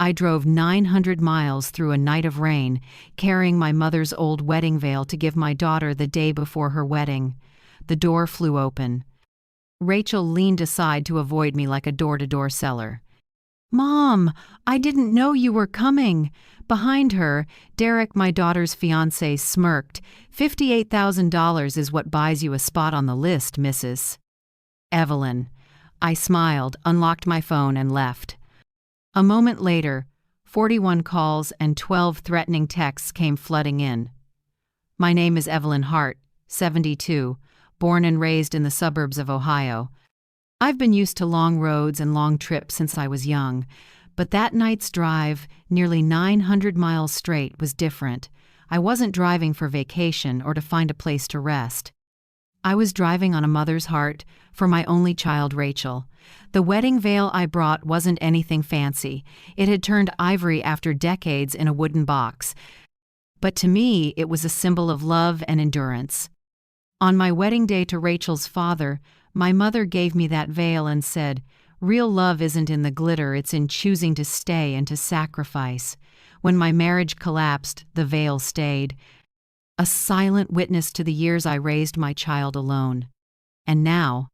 I drove 900 miles through a night of rain, carrying my mother's old wedding veil to give my daughter the day before her wedding. The door flew open. Rachel leaned aside to avoid me like a door-to-door seller. "Mom, I didn't know you were coming." Behind her, Derek, my daughter's fiancé, smirked. $58,000 is what buys you a spot on the list, Mrs. Evelyn. I smiled, unlocked my phone, and left. A moment later, 41 calls and 12 threatening texts came flooding in. "My name is Evelyn Hart, 72, born and raised in the suburbs of Ohio. I've been used to long roads and long trips since I was young, but that night's drive, nearly 900 miles straight, was different. I wasn't driving for vacation or to find a place to rest. I was driving on a mother's heart for my only child, Rachel. The wedding veil I brought wasn't anything fancy. It had turned ivory after decades in a wooden box. But to me, it was a symbol of love and endurance. On my wedding day to Rachel's father, my mother gave me that veil and said, "Real love isn't in the glitter, it's in choosing to stay and to sacrifice." When my marriage collapsed, the veil stayed, a silent witness to the years I raised my child alone. And now,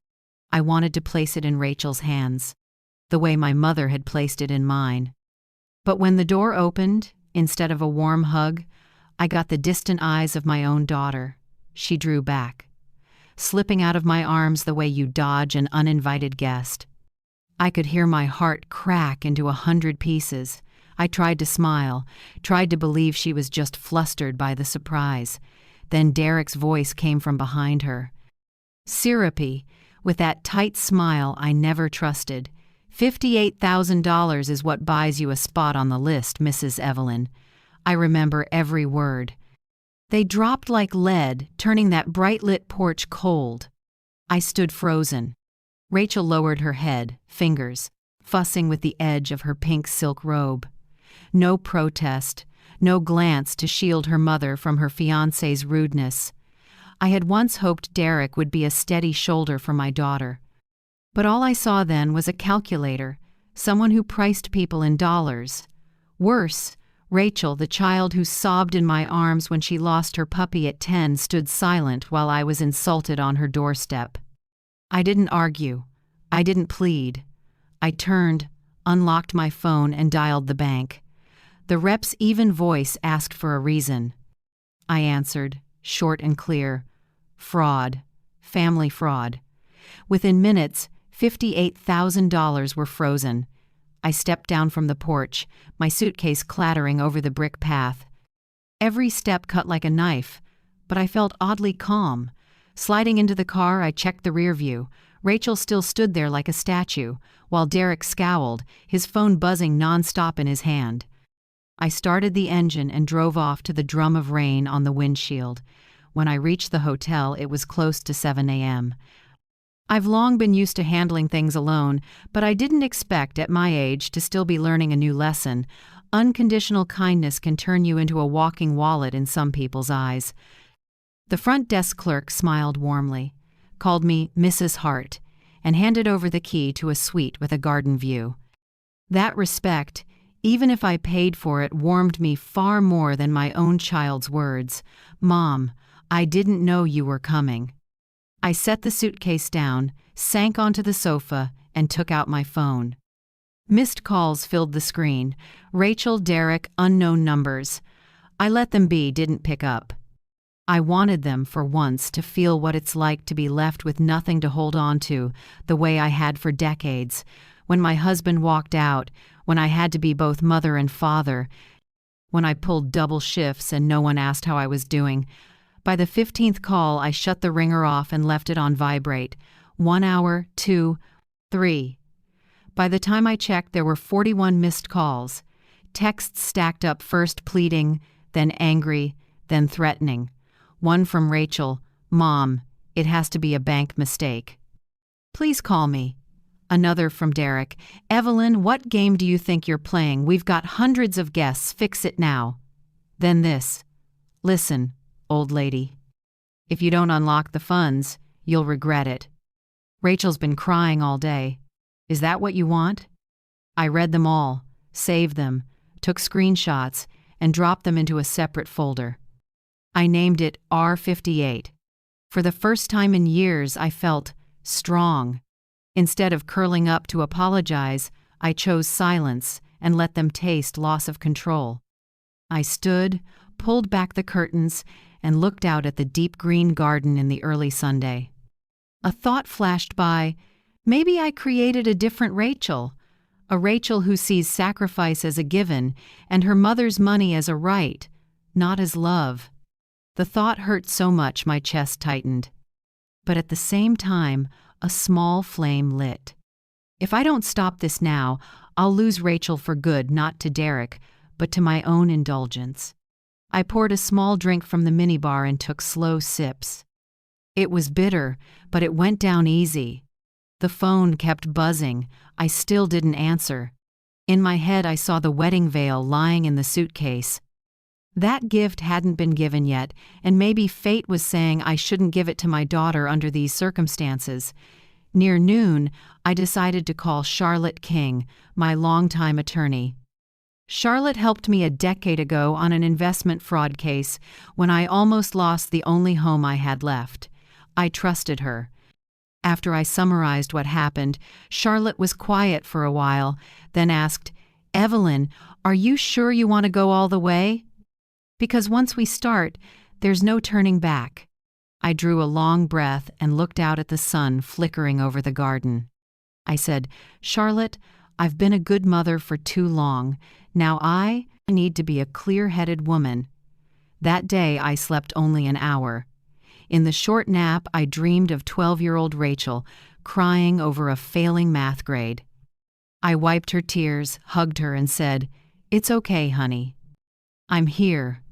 I wanted to place it in Rachel's hands, the way my mother had placed it in mine. But when the door opened, instead of a warm hug, I got the distant eyes of my own daughter. She drew back, slipping out of my arms the way you dodge an uninvited guest. I could hear my heart crack into 100 pieces. I tried to smile, tried to believe she was just flustered by the surprise. Then Derek's voice came from behind her. Syrupy, with that tight smile I never trusted. $58,000 is what buys you a spot on the list, Mrs. Evelyn. I remember every word. They dropped like lead, turning that bright-lit porch cold. I stood frozen. Rachel lowered her head, fingers, fussing with the edge of her pink silk robe. No protest, no glance to shield her mother from her fiancé's rudeness. I had once hoped Derek would be a steady shoulder for my daughter. But all I saw then was a calculator, someone who priced people in dollars. Worse, Rachel, the child who sobbed in my arms when she lost her puppy at 10, stood silent while I was insulted on her doorstep. I didn't argue. I didn't plead. I turned, unlocked my phone, and dialed the bank. The rep's even voice asked for a reason. I answered, short and clear. Fraud. Family fraud. Within minutes, $58,000 were frozen. I stepped down from the porch, my suitcase clattering over the brick path. Every step cut like a knife, but I felt oddly calm. Sliding into the car, I checked the rear view. Rachel still stood there like a statue, while Derek scowled, his phone buzzing nonstop in his hand. I started the engine and drove off to the drum of rain on the windshield. When I reached the hotel, it was close to 7 a.m. I've long been used to handling things alone, but I didn't expect at my age to still be learning a new lesson. Unconditional kindness can turn you into a walking wallet in some people's eyes. The front desk clerk smiled warmly, called me Mrs. Hart, and handed over the key to a suite with a garden view. That respect, even if I paid for it, warmed me far more than my own child's words. "Mom, I didn't know you were coming." I set the suitcase down, sank onto the sofa, and took out my phone. Missed calls filled the screen. Rachel, Derek, unknown numbers. I let them be, didn't pick up. I wanted them, for once, to feel what it's like to be left with nothing to hold on to, the way I had for decades. When my husband walked out, when I had to be both mother and father, when I pulled double shifts and no one asked how I was doing. By the 15th call, I shut the ringer off and left it on vibrate. 1 hour, 2, 3. By the time I checked, there were 41 missed calls. Texts stacked up, first pleading, then angry, then threatening. One from Rachel, "Mom, it has to be a bank mistake. Please call me." Another from Derek, "Evelyn, what game do you think you're playing? We've got hundreds of guests, fix it now." Then this, "Listen, old lady. If you don't unlock the funds, you'll regret it. Rachel's been crying all day. Is that what you want?" I read them all, saved them, took screenshots, and dropped them into a separate folder. I named it R58. For the first time in years, I felt strong. Instead of curling up to apologize, I chose silence and let them taste loss of control. I stood, pulled back the curtains, and looked out at the deep green garden in the early Sunday. A thought flashed by. Maybe I created a different Rachel, a Rachel who sees sacrifice as a given and her mother's money as a right, not as love. The thought hurt so much my chest tightened. But at the same time, a small flame lit. If I don't stop this now, I'll lose Rachel for good, not to Derek, but to my own indulgence. I poured a small drink from the minibar and took slow sips. It was bitter, but it went down easy. The phone kept buzzing. I still didn't answer. In my head, I saw the wedding veil lying in the suitcase. That gift hadn't been given yet, and maybe fate was saying I shouldn't give it to my daughter under these circumstances. Near noon, I decided to call Charlotte King, my longtime attorney. Charlotte helped me a decade ago on an investment fraud case when I almost lost the only home I had left. I trusted her. After I summarized what happened, Charlotte was quiet for a while, then asked, "Evelyn, are you sure you want to go all the way? Because once we start, there's no turning back." I drew a long breath and looked out at the sun flickering over the garden. I said, "Charlotte, I've been a good mother for too long. Now I need to be a clear-headed woman." That day I slept only an hour. In the short nap, I dreamed of 12-year-old Rachel crying over a failing math grade. I wiped her tears, hugged her, and said, "It's okay, honey. I'm here."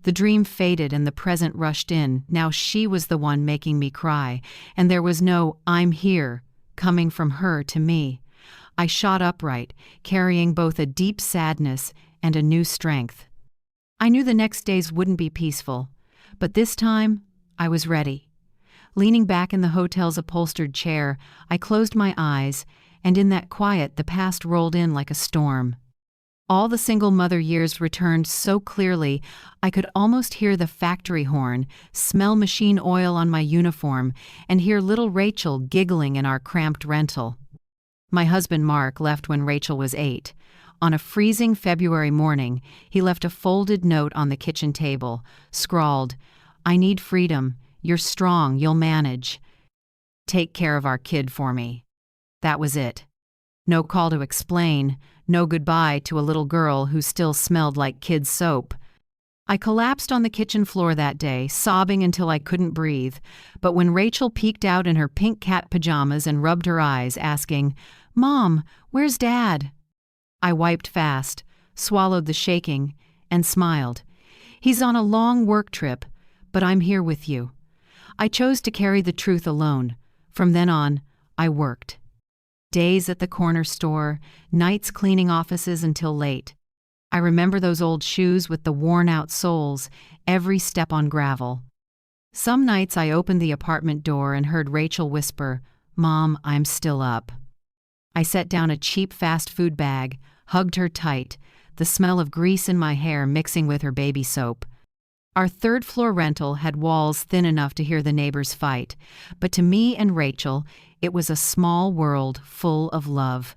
The dream faded and the present rushed in. Now she was the one making me cry, and there was no "I'm here" coming from her to me. I shot upright, carrying both a deep sadness and a new strength. I knew the next days wouldn't be peaceful, but this time I was ready. Leaning back in the hotel's upholstered chair, I closed my eyes, and in that quiet the past rolled in like a storm. All the single mother years returned so clearly I could almost hear the factory horn, smell machine oil on my uniform, and hear little Rachel giggling in our cramped rental. My husband Mark left when Rachel was 8. On a freezing February morning, he left a folded note on the kitchen table, scrawled, "I need freedom. You're strong. You'll manage. Take care of our kid for me." That was it. No call to explain, no goodbye to a little girl who still smelled like kid soap. I collapsed on the kitchen floor that day, sobbing until I couldn't breathe, but when Rachel peeked out in her pink cat pajamas and rubbed her eyes, asking, "Mom, where's Dad?" I wiped fast, swallowed the shaking, and smiled. "He's on a long work trip, but I'm here with you." I chose to carry the truth alone. From then on, I worked. Days at the corner store, nights cleaning offices until late. I remember those old shoes with the worn-out soles, every step on gravel. Some nights I opened the apartment door and heard Rachel whisper, "Mom, I'm still up." I set down a cheap fast food bag, hugged her tight, the smell of grease in my hair mixing with her baby soap. Our third-floor rental had walls thin enough to hear the neighbors fight, but to me and Rachel, it was a small world full of love.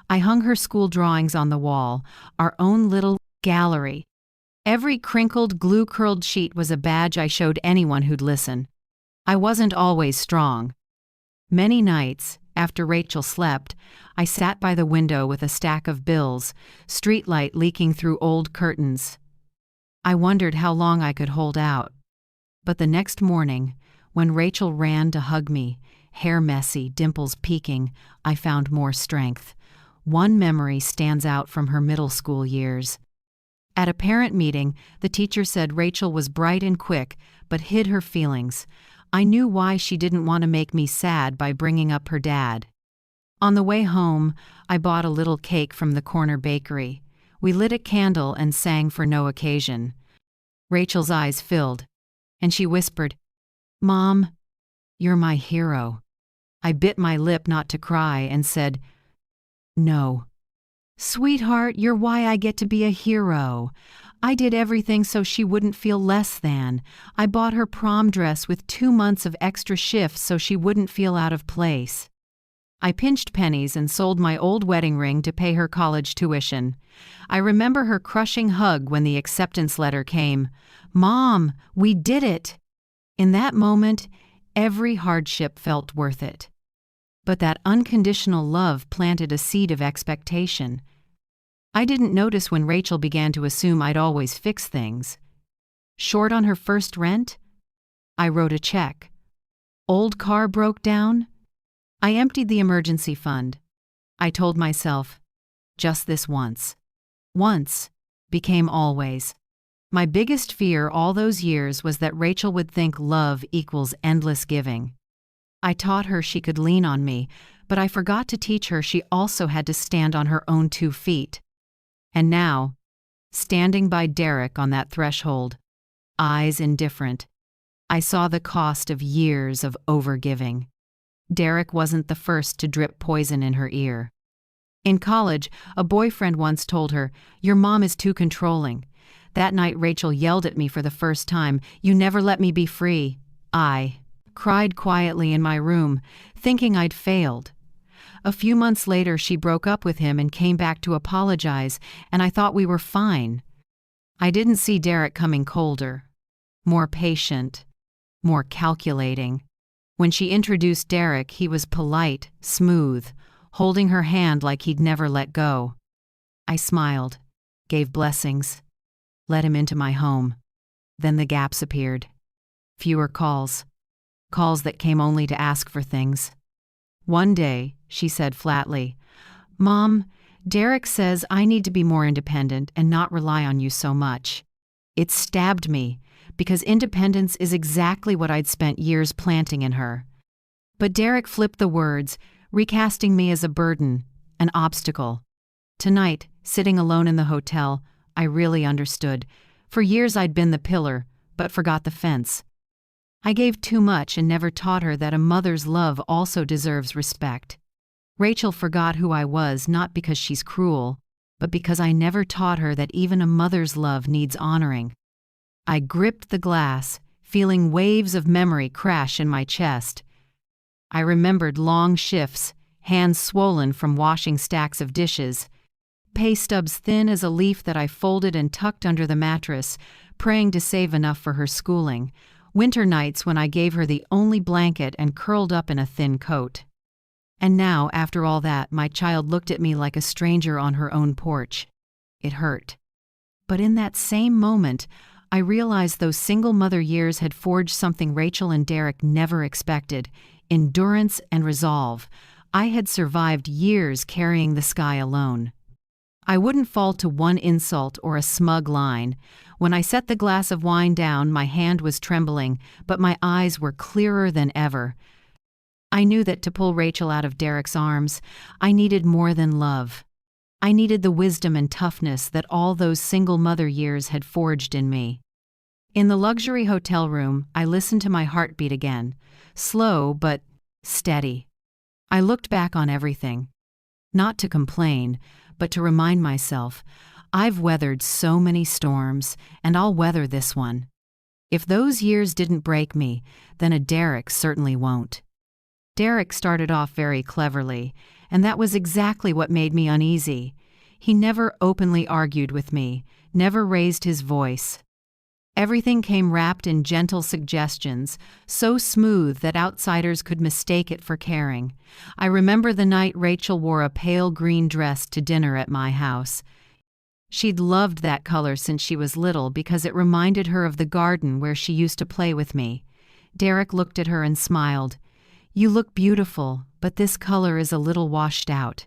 I hung her school drawings on the wall, our own little gallery. Every crinkled, glue-curled sheet was a badge I showed anyone who'd listen. I wasn't always strong. Many nights, after Rachel slept, I sat by the window with a stack of bills, streetlight leaking through old curtains. I wondered how long I could hold out. But the next morning, when Rachel ran to hug me, hair messy, dimples peeking, I found more strength. One memory stands out from her middle school years. At a parent meeting, the teacher said Rachel was bright and quick, but hid her feelings. I knew why she didn't want to make me sad by bringing up her dad. On the way home, I bought a little cake from the corner bakery. We lit a candle and sang For No Occasion. Rachel's eyes filled, and she whispered, "Mom, you're my hero." I bit my lip not to cry and said, "No." "Sweetheart, you're why I get to be a hero. I did everything so she wouldn't feel less than. I bought her prom dress with 2 months of extra shifts so she wouldn't feel out of place. I pinched pennies and sold my old wedding ring to pay her college tuition. I remember her crushing hug when the acceptance letter came. Mom, we did it!" In that moment, every hardship felt worth it. But that unconditional love planted a seed of expectation. I didn't notice when Rachel began to assume I'd always fix things. Short on her first rent? I wrote a check. Old car broke down? I emptied the emergency fund. I told myself, just this once. Once became always. My biggest fear all those years was that Rachel would think love equals endless giving. I taught her she could lean on me, but I forgot to teach her she also had to stand on her own 2 feet. And now, standing by Derek on that threshold, eyes indifferent, I saw the cost of years of overgiving. Derek wasn't the first to drip poison in her ear. In college, a boyfriend once told her, "Your mom is too controlling." That night Rachel yelled at me for the first time, "You never let me be free." I cried quietly in my room, thinking I'd failed. A few months later she broke up with him and came back to apologize, and I thought we were fine. I didn't see Derek coming colder, more patient, more calculating. When she introduced Derek, he was polite, smooth, holding her hand like he'd never let go. I smiled, gave blessings, let him into my home. Then the gaps appeared. Fewer calls that came only to ask for things. One day, she said flatly, "Mom, Derek says I need to be more independent and not rely on you so much." It stabbed me, because independence is exactly what I'd spent years planting in her. But Derek flipped the words, recasting me as a burden, an obstacle. Tonight, sitting alone in the hotel, I really understood. For years I'd been the pillar, but forgot the fence. I gave too much and never taught her that a mother's love also deserves respect. Rachel forgot who I was not because she's cruel, but because I never taught her that even a mother's love needs honoring. I gripped the glass, feeling waves of memory crash in my chest. I remembered long shifts, hands swollen from washing stacks of dishes, pay stubs thin as a leaf that I folded and tucked under the mattress, praying to save enough for her schooling, winter nights when I gave her the only blanket and curled up in a thin coat. And now, after all that, my child looked at me like a stranger on her own porch. It hurt. But in that same moment, I realized those single mother years had forged something Rachel and Derek never expected: endurance and resolve. I had survived years carrying the sky alone. I wouldn't fall to one insult or a smug line. When I set the glass of wine down, my hand was trembling, but my eyes were clearer than ever. I knew that to pull Rachel out of Derek's arms, I needed more than love. I needed the wisdom and toughness that all those single mother years had forged in me. In the luxury hotel room, I listened to my heartbeat again, slow but steady. I looked back on everything, not to complain, but to remind myself, I've weathered so many storms, and I'll weather this one. If those years didn't break me, then a Derek certainly won't. Derek started off very cleverly, and that was exactly what made me uneasy. He never openly argued with me, never raised his voice. Everything came wrapped in gentle suggestions, so smooth that outsiders could mistake it for caring. I remember the night Rachel wore a pale green dress to dinner at my house. She'd loved that color since she was little because it reminded her of the garden where she used to play with me. Derek looked at her and smiled. "You look beautiful, but this color is a little washed out.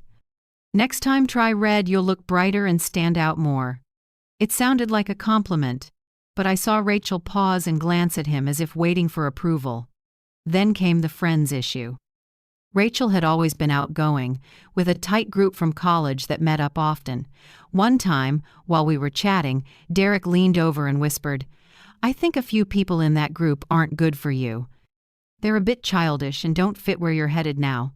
Next time try red, you'll look brighter and stand out more." It sounded like a compliment, but I saw Rachel pause and glance at him as if waiting for approval. Then came the friends issue. Rachel had always been outgoing, with a tight group from college that met up often. One time, while we were chatting, Derek leaned over and whispered, "I think a few people in that group aren't good for you. They're a bit childish and don't fit where you're headed now."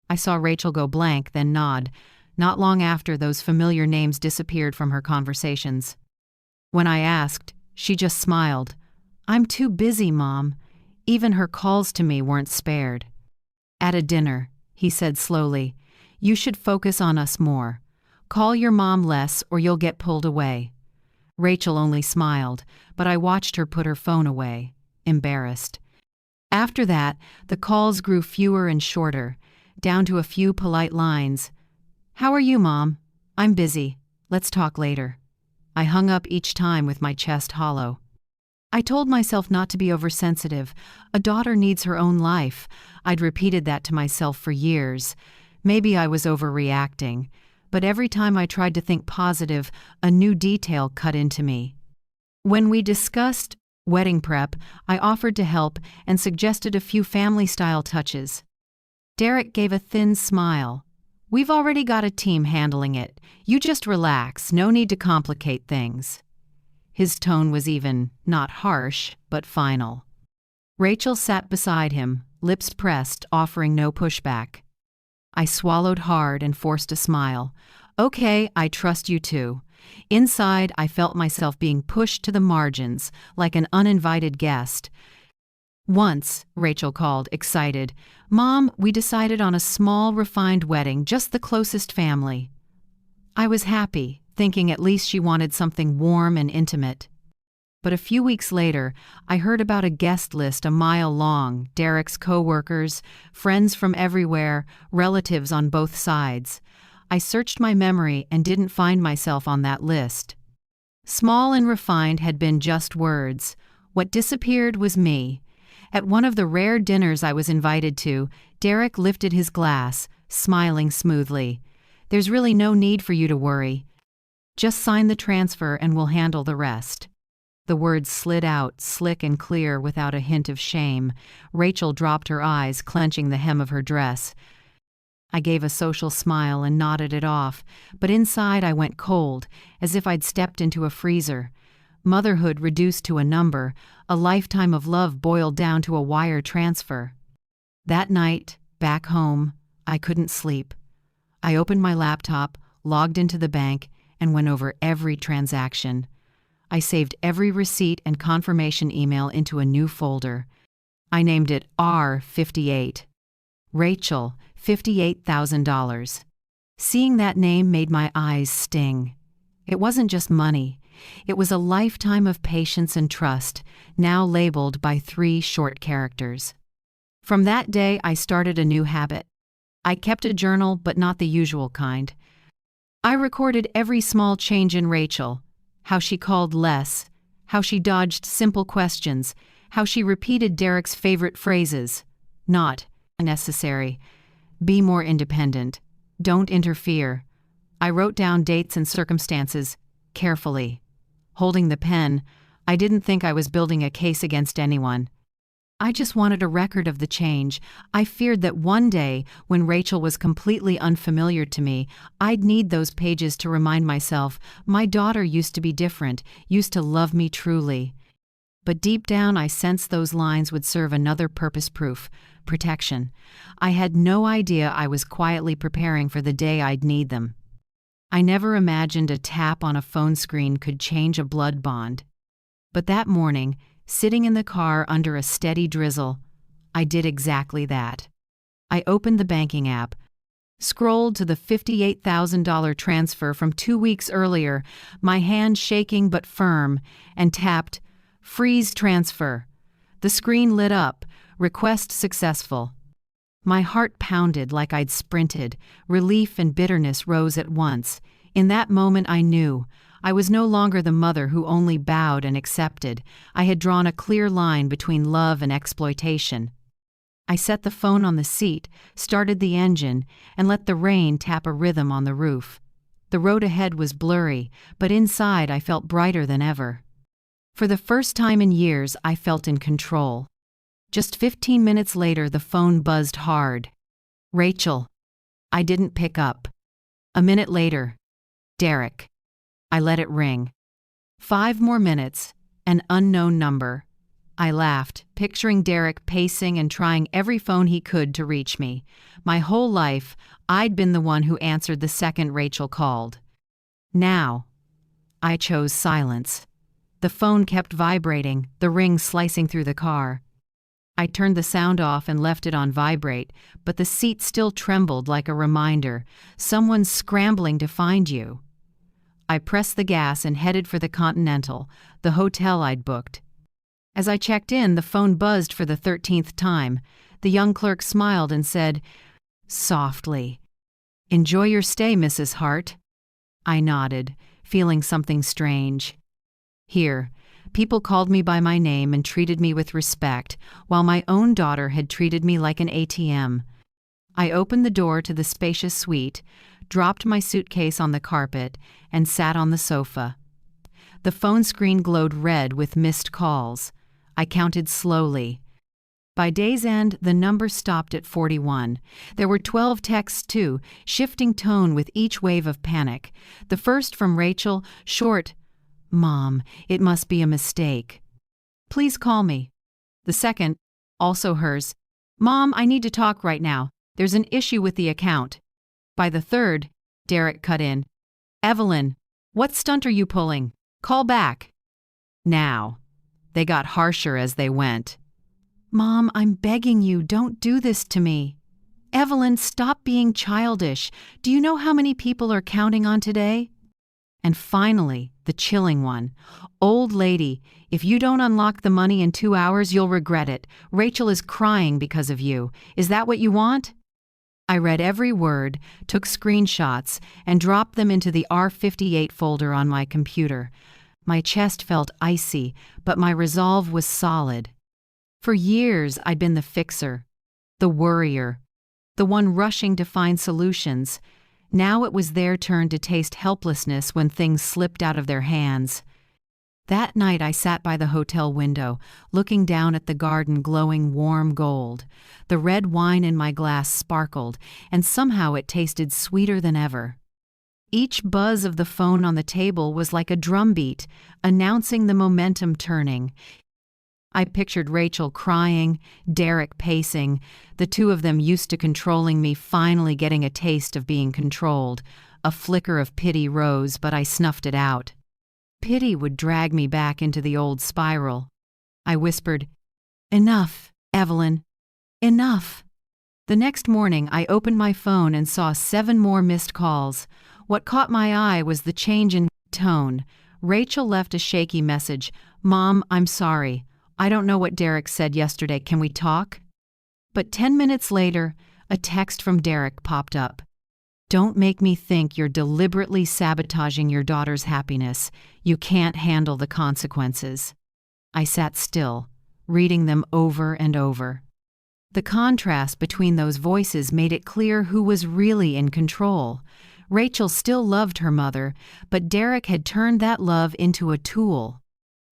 I saw Rachel go blank, then nod. Not long after, those familiar names disappeared from her conversations. When I asked, she just smiled. "I'm too busy, Mom." Even her calls to me weren't spared. At a dinner, he said slowly, "You should focus on us more. Call your mom less or you'll get pulled away." Rachel only smiled, but I watched her put her phone away, embarrassed. After that, the calls grew fewer and shorter, down to a few polite lines. "How are you, Mom?" "I'm busy. Let's talk later." I hung up each time with my chest hollow. I told myself not to be oversensitive. A daughter needs her own life. I'd repeated that to myself for years. Maybe I was overreacting. But every time I tried to think positive, a new detail cut into me. When we discussed wedding prep, I offered to help and suggested a few family-style touches. Derek gave a thin smile. "We've already got a team handling it. You just relax, no need to complicate things." His tone was even, not harsh, but final. Rachel sat beside him, lips pressed, offering no pushback. I swallowed hard and forced a smile. "Okay, I trust you too." Inside, I felt myself being pushed to the margins, like an uninvited guest. Once, Rachel called, excited, "Mom, we decided on a small, refined wedding, just the closest family." I was happy, thinking at least she wanted something warm and intimate. But a few weeks later, I heard about a guest list a mile long, Derek's co-workers, friends from everywhere, relatives on both sides. I searched my memory and didn't find myself on that list. Small and refined had been just words. What disappeared was me. At one of the rare dinners I was invited to, Derek lifted his glass, smiling smoothly. "There's really no need for you to worry. Just sign the transfer and we'll handle the rest." The words slid out, slick and clear, without a hint of shame. Rachel dropped her eyes, clenching the hem of her dress. I gave a social smile and nodded it off, but inside I went cold, as if I'd stepped into a freezer. Motherhood reduced to a number, a lifetime of love boiled down to a wire transfer. That night, back home, I couldn't sleep. I opened my laptop, logged into the bank, and went over every transaction. I saved every receipt and confirmation email into a new folder. I named it R58. Rachel, $58,000. Seeing that name made my eyes sting. It wasn't just money. It was a lifetime of patience and trust, now labeled by 3 short characters. From that day, I started a new habit. I kept a journal, but not the usual kind. I recorded every small change in Rachel. How she called less, how she dodged simple questions, how she repeated Derek's favorite phrases. Not necessary. Be more independent. Don't interfere. I wrote down dates and circumstances, carefully. Holding the pen, I didn't think I was building a case against anyone. I just wanted a record of the change. I feared that one day, when Rachel was completely unfamiliar to me, I'd need those pages to remind myself, my daughter used to be different, used to love me truly. But deep down, I sensed those lines would serve another purpose: proof, protection. I had no idea I was quietly preparing for the day I'd need them. I never imagined a tap on a phone screen could change a blood bond. But that morning, sitting in the car under a steady drizzle, I did exactly that. I opened the banking app, scrolled to the $58,000 transfer from 2 weeks earlier, my hand shaking but firm, and tapped, "Freeze transfer." The screen lit up, "Request successful." My heart pounded like I'd sprinted. Relief and bitterness rose at once. In that moment I knew. I was no longer the mother who only bowed and accepted. I had drawn a clear line between love and exploitation. I set the phone on the seat, started the engine, and let the rain tap a rhythm on the roof. The road ahead was blurry, but inside I felt brighter than ever. For the first time in years, I felt in control. Just 15 minutes later, the phone buzzed hard. "Rachel." I didn't pick up. A minute later, "Derek." I let it ring. 5 more minutes, an unknown number. I laughed, picturing Derek pacing and trying every phone he could to reach me. My whole life, I'd been the one who answered the second Rachel called. Now, I chose silence. The phone kept vibrating, the ring slicing through the car. I turned the sound off and left it on vibrate, but the seat still trembled like a reminder. Someone's scrambling to find you. I pressed the gas and headed for the Continental, the hotel I'd booked. As I checked in, the phone buzzed for the 13th time. The young clerk smiled and said, softly, "Enjoy your stay, Mrs. Hart." I nodded, feeling something strange. Here, people called me by my name and treated me with respect, while my own daughter had treated me like an ATM. I opened the door to the spacious suite, dropped my suitcase on the carpet, and sat on the sofa. The phone screen glowed red with missed calls. I counted slowly. By day's end, the number stopped at 41. There were 12 texts, too, shifting tone with each wave of panic. The first from Rachel, short, "Mom, it must be a mistake. Please call me." The second, also hers, "Mom, I need to talk right now. There's an issue with the account." By the third, Derek cut in, "Evelyn, what stunt are you pulling? Call back." Now, they got harsher as they went. "Mom, I'm begging you, don't do this to me." "Evelyn, stop being childish. Do you know how many people are counting on today?" And finally, the chilling one. "Old lady, if you don't unlock the money in 2 hours, you'll regret it. Rachel is crying because of you. Is that what you want?" I read every word, took screenshots, and dropped them into the R58 folder on my computer. My chest felt icy, but my resolve was solid. For years, I'd been the fixer, the worrier, the one rushing to find solutions. Now it was their turn to taste helplessness when things slipped out of their hands. That night I sat by the hotel window, looking down at the garden glowing warm gold. The red wine in my glass sparkled, and somehow it tasted sweeter than ever. Each buzz of the phone on the table was like a drumbeat, announcing the momentum turning. I pictured Rachel crying, Derek pacing, the two of them used to controlling me finally getting a taste of being controlled. A flicker of pity rose, but I snuffed it out. Pity would drag me back into the old spiral. I whispered, "Enough, Evelyn, enough." The next morning, I opened my phone and saw 7 more missed calls. What caught my eye was the change in tone. Rachel left a shaky message, "Mom, I'm sorry. I don't know what Derek said yesterday. Can we talk?" But 10 minutes later, a text from Derek popped up. "Don't make me think you're deliberately sabotaging your daughter's happiness. You can't handle the consequences." I sat still, reading them over and over. The contrast between those voices made it clear who was really in control. Rachel still loved her mother, but Derek had turned that love into a tool.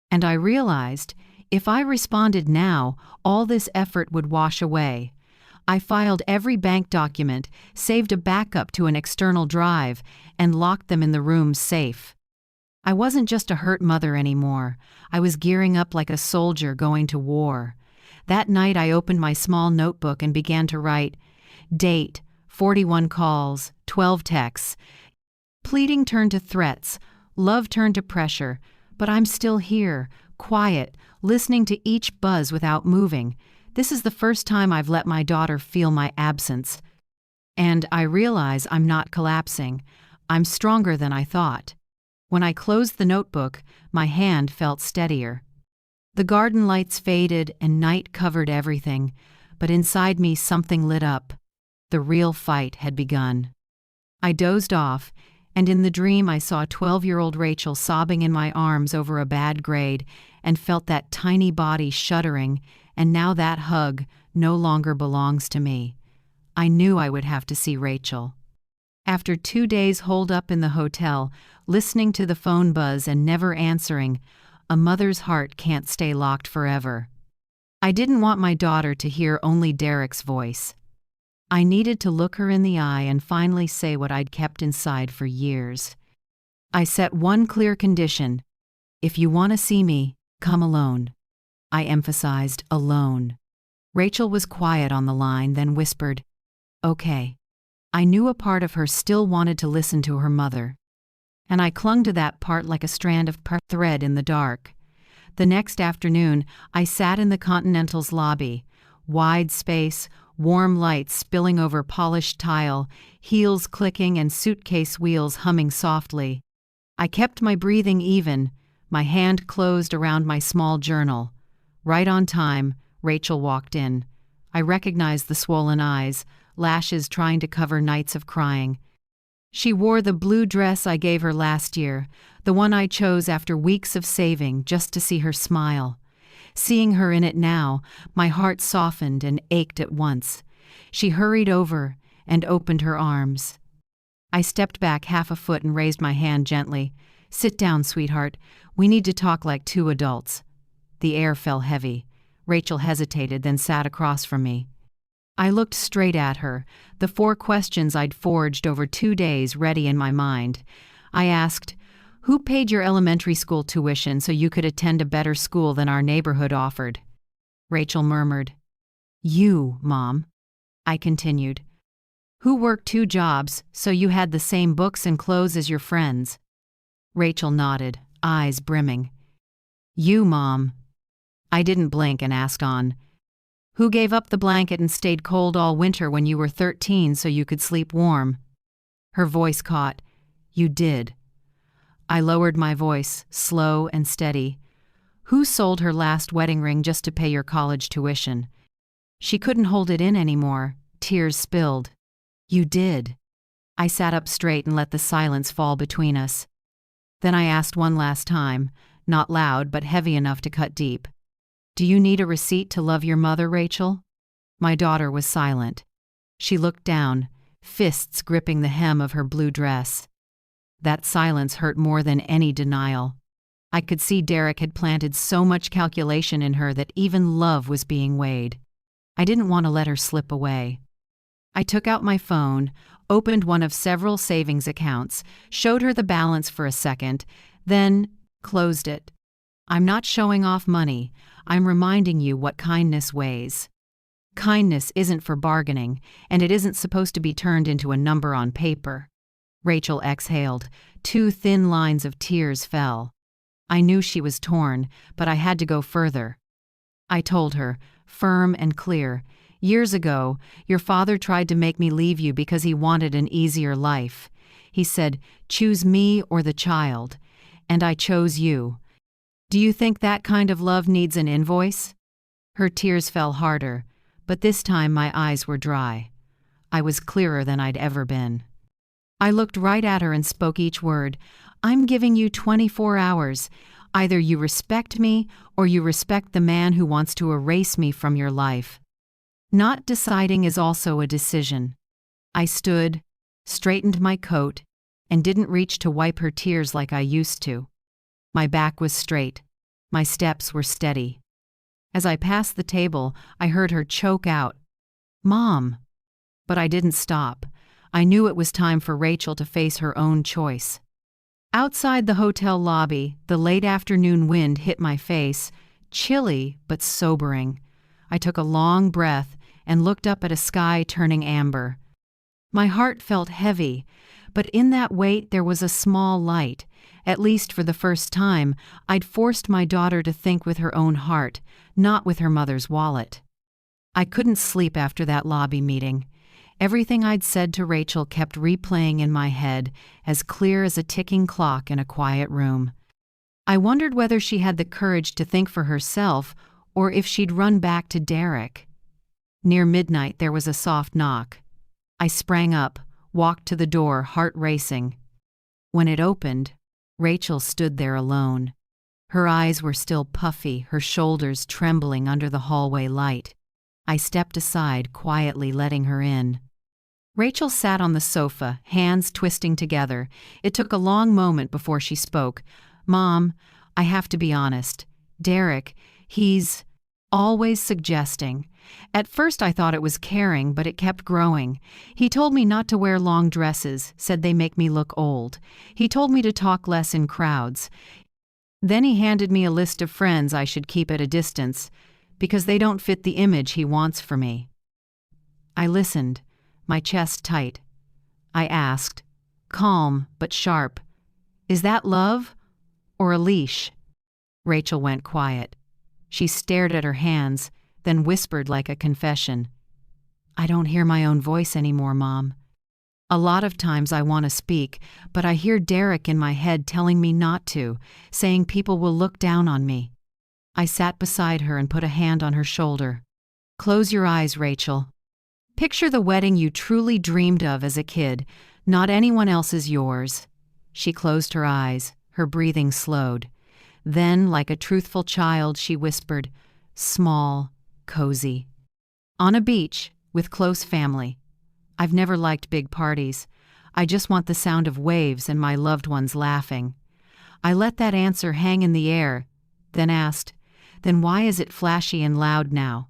And I realized, if I responded now, all this effort would wash away. I filed every bank document, saved a backup to an external drive, and locked them in the room's safe. I wasn't just a hurt mother anymore. I was gearing up like a soldier going to war. That night I opened my small notebook and began to write, date, 41 calls, 12 texts. Pleading turned to threats, love turned to pressure, but I'm still here, quiet, listening to each buzz without moving. This is the first time I've let my daughter feel my absence. And I realize I'm not collapsing. I'm stronger than I thought. When I closed the notebook, my hand felt steadier. The garden lights faded and night covered everything, but inside me something lit up. The real fight had begun. I dozed off, and in the dream I saw 12-year-old Rachel sobbing in my arms over a bad grade and felt that tiny body shuddering, and now that hug no longer belongs to me. I knew I would have to see Rachel. After 2 days holed up in the hotel, listening to the phone buzz and never answering, a mother's heart can't stay locked forever. I didn't want my daughter to hear only Derek's voice. I needed to look her in the eye and finally say what I'd kept inside for years. I set one clear condition: if you want to see me, come alone. I emphasized, alone. Rachel was quiet on the line, then whispered, "Okay." I knew a part of her still wanted to listen to her mother, and I clung to that part like a strand of thread in the dark. The next afternoon, I sat in the Continental's lobby. Wide space, warm lights spilling over polished tile, heels clicking and suitcase wheels humming softly. I kept my breathing even, my hand closed around my small journal. Right on time, Rachel walked in. I recognized the swollen eyes, lashes trying to cover nights of crying. She wore the blue dress I gave her last year, the one I chose after weeks of saving just to see her smile. Seeing her in it now, my heart softened and ached at once. She hurried over and opened her arms. I stepped back half a foot and raised my hand gently. "Sit down, sweetheart. We need to talk like two adults." The air fell heavy. Rachel hesitated, then sat across from me. I looked straight at her, the 4 questions I'd forged over 2 days ready in my mind. I asked, "Who paid your elementary school tuition so you could attend a better school than our neighborhood offered?" Rachel murmured, "You, Mom." I continued, "Who worked 2 jobs so you had the same books and clothes as your friends?" Rachel nodded, eyes brimming. "You, Mom." I didn't blink and asked on, "Who gave up the blanket and stayed cold all winter when you were 13 so you could sleep warm?" Her voice caught, "You did." I lowered my voice, slow and steady. "Who sold her last wedding ring just to pay your college tuition?" She couldn't hold it in anymore. Tears spilled. "You did." I sat up straight and let the silence fall between us. Then I asked one last time, not loud but heavy enough to cut deep. "Do you need a receipt to love your mother, Rachel?" My daughter was silent. She looked down, fists gripping the hem of her blue dress. That silence hurt more than any denial. I could see Derek had planted so much calculation in her that even love was being weighed. I didn't want to let her slip away. I took out my phone, opened one of several savings accounts, showed her the balance for a second, then closed it. "I'm not showing off money. I'm reminding you what kindness weighs. Kindness isn't for bargaining, and it isn't supposed to be turned into a number on paper." Rachel exhaled. 2 thin lines of tears fell. I knew she was torn, but I had to go further. I told her, firm and clear, "Years ago, your father tried to make me leave you because he wanted an easier life. He said, 'Choose me or the child,' and I chose you. Do you think that kind of love needs an invoice?" Her tears fell harder, but this time my eyes were dry. I was clearer than I'd ever been. I looked right at her and spoke each word. "I'm giving you 24 hours. Either you respect me or you respect the man who wants to erase me from your life. Not deciding is also a decision." I stood, straightened my coat, and didn't reach to wipe her tears like I used to. My back was straight. My steps were steady. As I passed the table, I heard her choke out, "Mom!" But I didn't stop. I knew it was time for Rachel to face her own choice. Outside the hotel lobby, the late afternoon wind hit my face, chilly but sobering. I took a long breath and looked up at a sky turning amber. My heart felt heavy, but in that weight there was a small light. At least for the first time, I'd forced my daughter to think with her own heart, not with her mother's wallet. I couldn't sleep after that lobby meeting. Everything I'd said to Rachel kept replaying in my head, as clear as a ticking clock in a quiet room. I wondered whether she had the courage to think for herself, or if she'd run back to Derek. Near midnight there was a soft knock. I sprang up, walked to the door, heart racing. When it opened, Rachel stood there alone. Her eyes were still puffy, her shoulders trembling under the hallway light. I stepped aside, quietly letting her in. Rachel sat on the sofa, hands twisting together. It took a long moment before she spoke. "Mom, I have to be honest. Derek, he's always suggesting. At first I thought it was caring, but it kept growing. He told me not to wear long dresses, said they make me look old. He told me to talk less in crowds. Then he handed me a list of friends I should keep at a distance, because they don't fit the image he wants for me. I listened, my chest tight. I asked, calm but sharp, "Is that love or a leash?" Rachel went quiet. She stared at her hands, then whispered like a confession. "I don't hear my own voice anymore, Mom. A lot of times I want to speak, but I hear Derek in my head telling me not to, saying people will look down on me." I sat beside her and put a hand on her shoulder. "Close your eyes, Rachel. Picture the wedding you truly dreamed of as a kid, not anyone else's yours." She closed her eyes, her breathing slowed. Then, like a truthful child, she whispered, "Small, cozy. On a beach, with close family. I've never liked big parties. I just want the sound of waves and my loved ones laughing." I let that answer hang in the air, then asked, "Then why is it flashy and loud now?"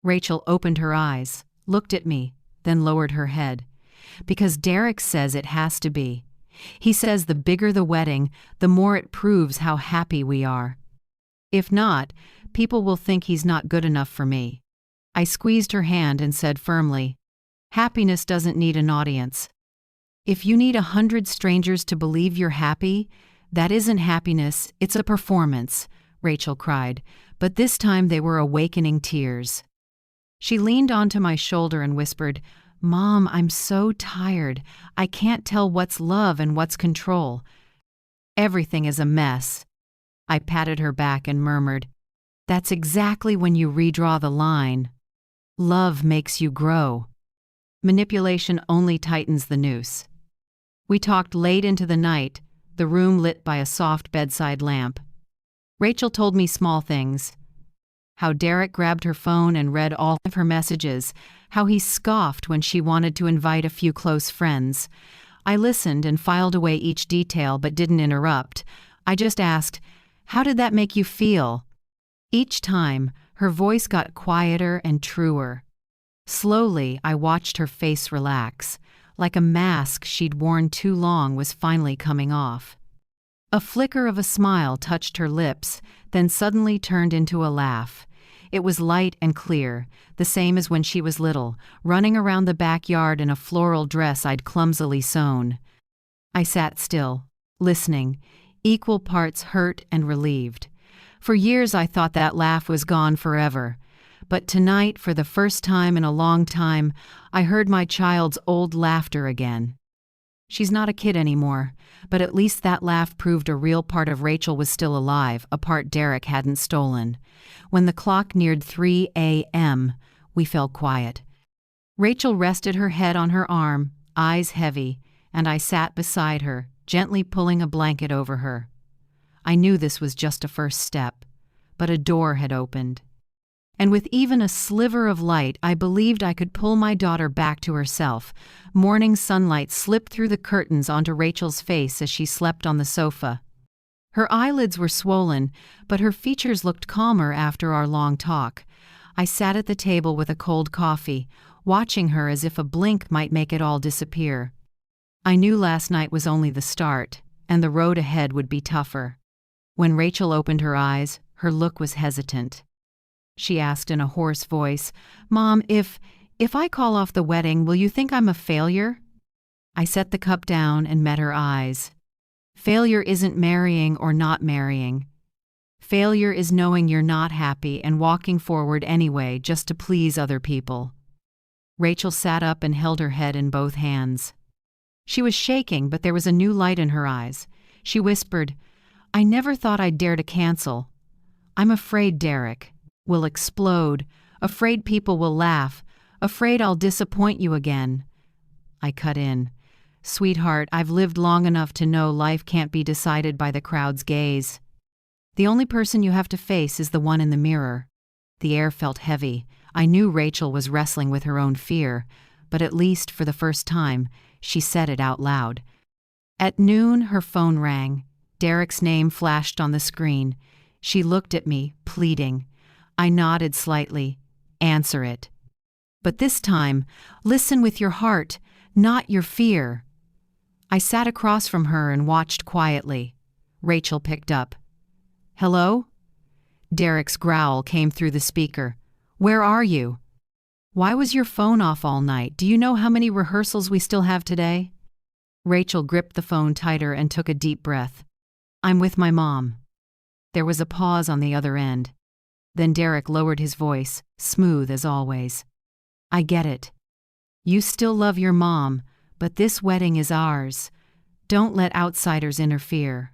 Rachel opened her eyes, looked at me, then lowered her head. "Because Derek says it has to be. He says the bigger the wedding, the more it proves how happy we are. If not, people will think he's not good enough for me." I squeezed her hand and said firmly, "Happiness doesn't need an audience. If you need 100 strangers to believe you're happy, that isn't happiness, it's a performance," Rachel cried, but this time they were awakening tears. She leaned onto my shoulder and whispered, "Mom, I'm so tired. I can't tell what's love and what's control. Everything is a mess." I patted her back and murmured, "That's exactly when you redraw the line. Love makes you grow. Manipulation only tightens the noose." We talked late into the night, the room lit by a soft bedside lamp. Rachel told me small things. How Derek grabbed her phone and read all of her messages, how he scoffed when she wanted to invite a few close friends. I listened and filed away each detail but didn't interrupt. I just asked, "How did that make you feel?" Each time, her voice got quieter and truer. Slowly, I watched her face relax, like a mask she'd worn too long was finally coming off. A flicker of a smile touched her lips, then suddenly turned into a laugh. It was light and clear, the same as when she was little, running around the backyard in a floral dress I'd clumsily sewn. I sat still, listening, equal parts hurt and relieved. For years I thought that laugh was gone forever. But tonight, for the first time in a long time, I heard my child's old laughter again. She's not a kid anymore, but at least that laugh proved a real part of Rachel was still alive, a part Derek hadn't stolen. When the clock neared 3 a.m., we fell quiet. Rachel rested her head on her arm, eyes heavy, and I sat beside her, gently pulling a blanket over her. I knew this was just a first step, but a door had opened. And with even a sliver of light, I believed I could pull my daughter back to herself. Morning sunlight slipped through the curtains onto Rachel's face as she slept on the sofa. Her eyelids were swollen, but her features looked calmer after our long talk. I sat at the table with a cold coffee, watching her as if a blink might make it all disappear. I knew last night was only the start, and the road ahead would be tougher. When Rachel opened her eyes, her look was hesitant. She asked in a hoarse voice, "Mom, if I call off the wedding, will you think I'm a failure?" I set the cup down and met her eyes. Failure isn't marrying or not marrying. Failure is knowing you're not happy and walking forward anyway just to please other people. Rachel sat up and held her head in both hands. She was shaking, but there was a new light in her eyes. She whispered, "I never thought I'd dare to cancel. I'm afraid, Derek. Will explode, afraid people will laugh, afraid I'll disappoint you again." I cut in. "Sweetheart, I've lived long enough to know life can't be decided by the crowd's gaze. The only person you have to face is the one in the mirror." The air felt heavy. I knew Rachel was wrestling with her own fear, but at least for the first time, she said it out loud. At noon, her phone rang. Derek's name flashed on the screen. She looked at me, pleading. I nodded slightly. "Answer it. But this time, listen with your heart, not your fear." I sat across from her and watched quietly. Rachel picked up. Hello? Derek's growl came through the speaker. Where are you? Why was your phone off all night? Do you know how many rehearsals we still have today? Rachel gripped the phone tighter and took a deep breath. I'm with my mom. There was a pause on the other end. Then Derek lowered his voice, smooth as always. I get it. You still love your mom, but this wedding is ours. Don't let outsiders interfere.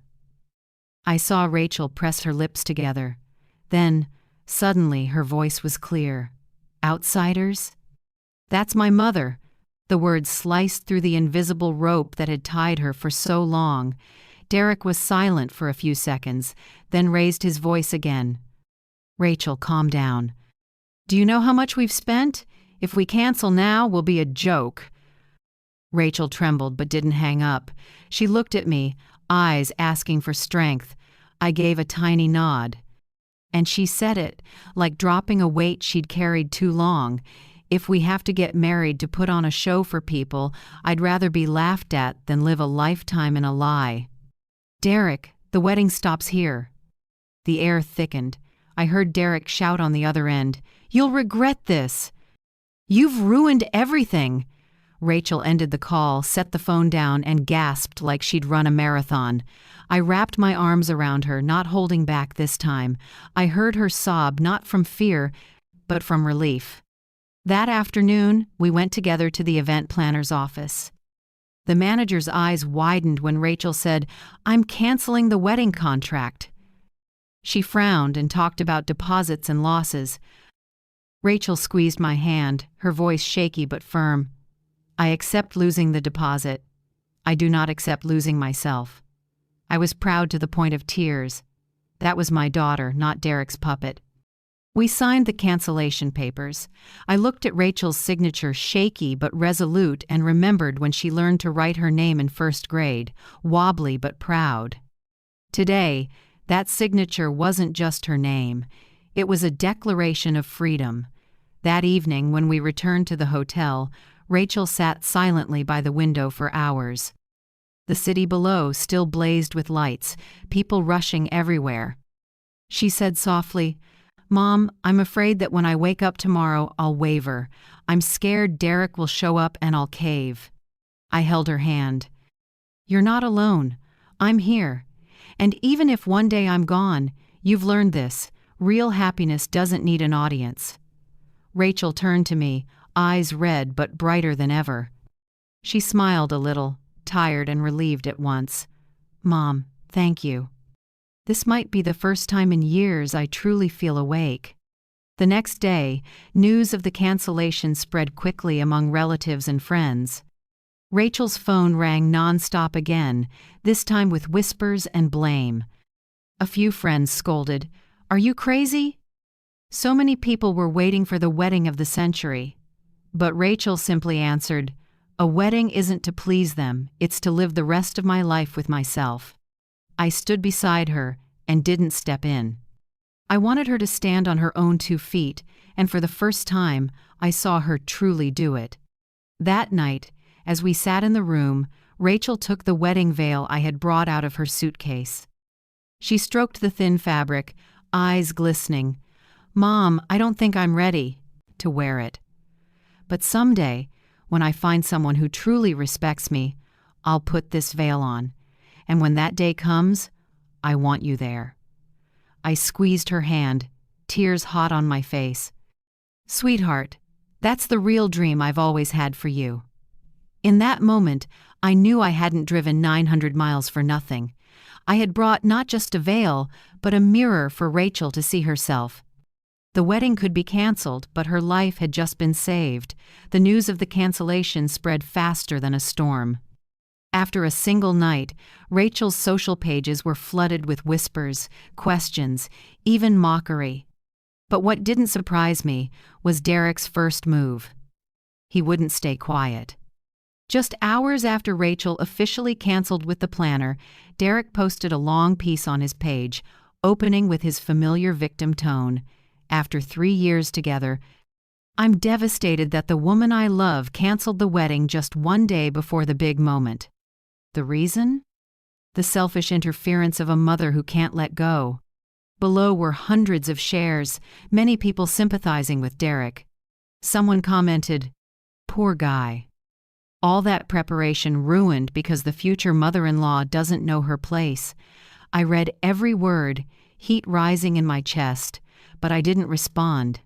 I saw Rachel press her lips together. Then, suddenly, her voice was clear. Outsiders? That's my mother. The words sliced through the invisible rope that had tied her for so long. Derek was silent for a few seconds, then raised his voice again. Rachel, calm down. Do you know how much we've spent? If we cancel now, we'll be a joke. Rachel trembled but didn't hang up. She looked at me, eyes asking for strength. I gave a tiny nod. And she said it, like dropping a weight she'd carried too long. If we have to get married to put on a show for people, I'd rather be laughed at than live a lifetime in a lie. Derek, the wedding stops here. The air thickened. I heard Derek shout on the other end, You'll regret this. You've ruined everything. Rachel ended the call, set the phone down, and gasped like she'd run a marathon. I wrapped my arms around her, not holding back this time. I heard her sob, not from fear, but from relief. That afternoon, we went together to the event planner's office. The manager's eyes widened when Rachel said, I'm canceling the wedding contract. She frowned and talked about deposits and losses. Rachel squeezed my hand, her voice shaky but firm. I accept losing the deposit. I do not accept losing myself. I was proud to the point of tears. That was my daughter, not Derek's puppet. We signed the cancellation papers. I looked at Rachel's signature, shaky but resolute, and remembered when she learned to write her name in first grade, wobbly but proud. Today, that signature wasn't just her name. It was a declaration of freedom. That evening, when we returned to the hotel, Rachel sat silently by the window for hours. The city below still blazed with lights, people rushing everywhere. She said softly, Mom, I'm afraid that when I wake up tomorrow, I'll waver. I'm scared Derek will show up and I'll cave. I held her hand. You're not alone. I'm here. And even if one day I'm gone, you've learned this. Real happiness doesn't need an audience. Rachel turned to me, eyes red but brighter than ever. She smiled a little, tired and relieved at once. Mom, thank you. This might be the first time in years I truly feel awake. The next day, news of the cancellation spread quickly among relatives and friends. Rachel's phone rang nonstop again, this time with whispers and blame. A few friends scolded, Are you crazy? So many people were waiting for the wedding of the century. But Rachel simply answered, A wedding isn't to please them, it's to live the rest of my life with myself. I stood beside her and didn't step in. I wanted her to stand on her own 2 feet, and for the first time, I saw her truly do it. That night, as we sat in the room, Rachel took the wedding veil I had brought out of her suitcase. She stroked the thin fabric, eyes glistening. Mom, I don't think I'm ready to wear it. But someday, when I find someone who truly respects me, I'll put this veil on. And when that day comes, I want you there. I squeezed her hand, tears hot on my face. Sweetheart, that's the real dream I've always had for you. In that moment, I knew I hadn't driven 900 miles for nothing. I had brought not just a veil, but a mirror for Rachel to see herself. The wedding could be canceled, but her life had just been saved. The news of the cancellation spread faster than a storm. After a single night, Rachel's social pages were flooded with whispers, questions, even mockery. But what didn't surprise me was Derek's first move. He wouldn't stay quiet. Just hours after Rachel officially canceled with the planner, Derek posted a long piece on his page, opening with his familiar victim tone. After 3 years together, I'm devastated that the woman I love canceled the wedding just one day before the big moment. The reason? The selfish interference of a mother who can't let go. Below were hundreds of shares, many people sympathizing with Derek. Someone commented, "Poor guy. All that preparation ruined because the future mother-in-law doesn't know her place." I read every word, heat rising in my chest, but I didn't respond.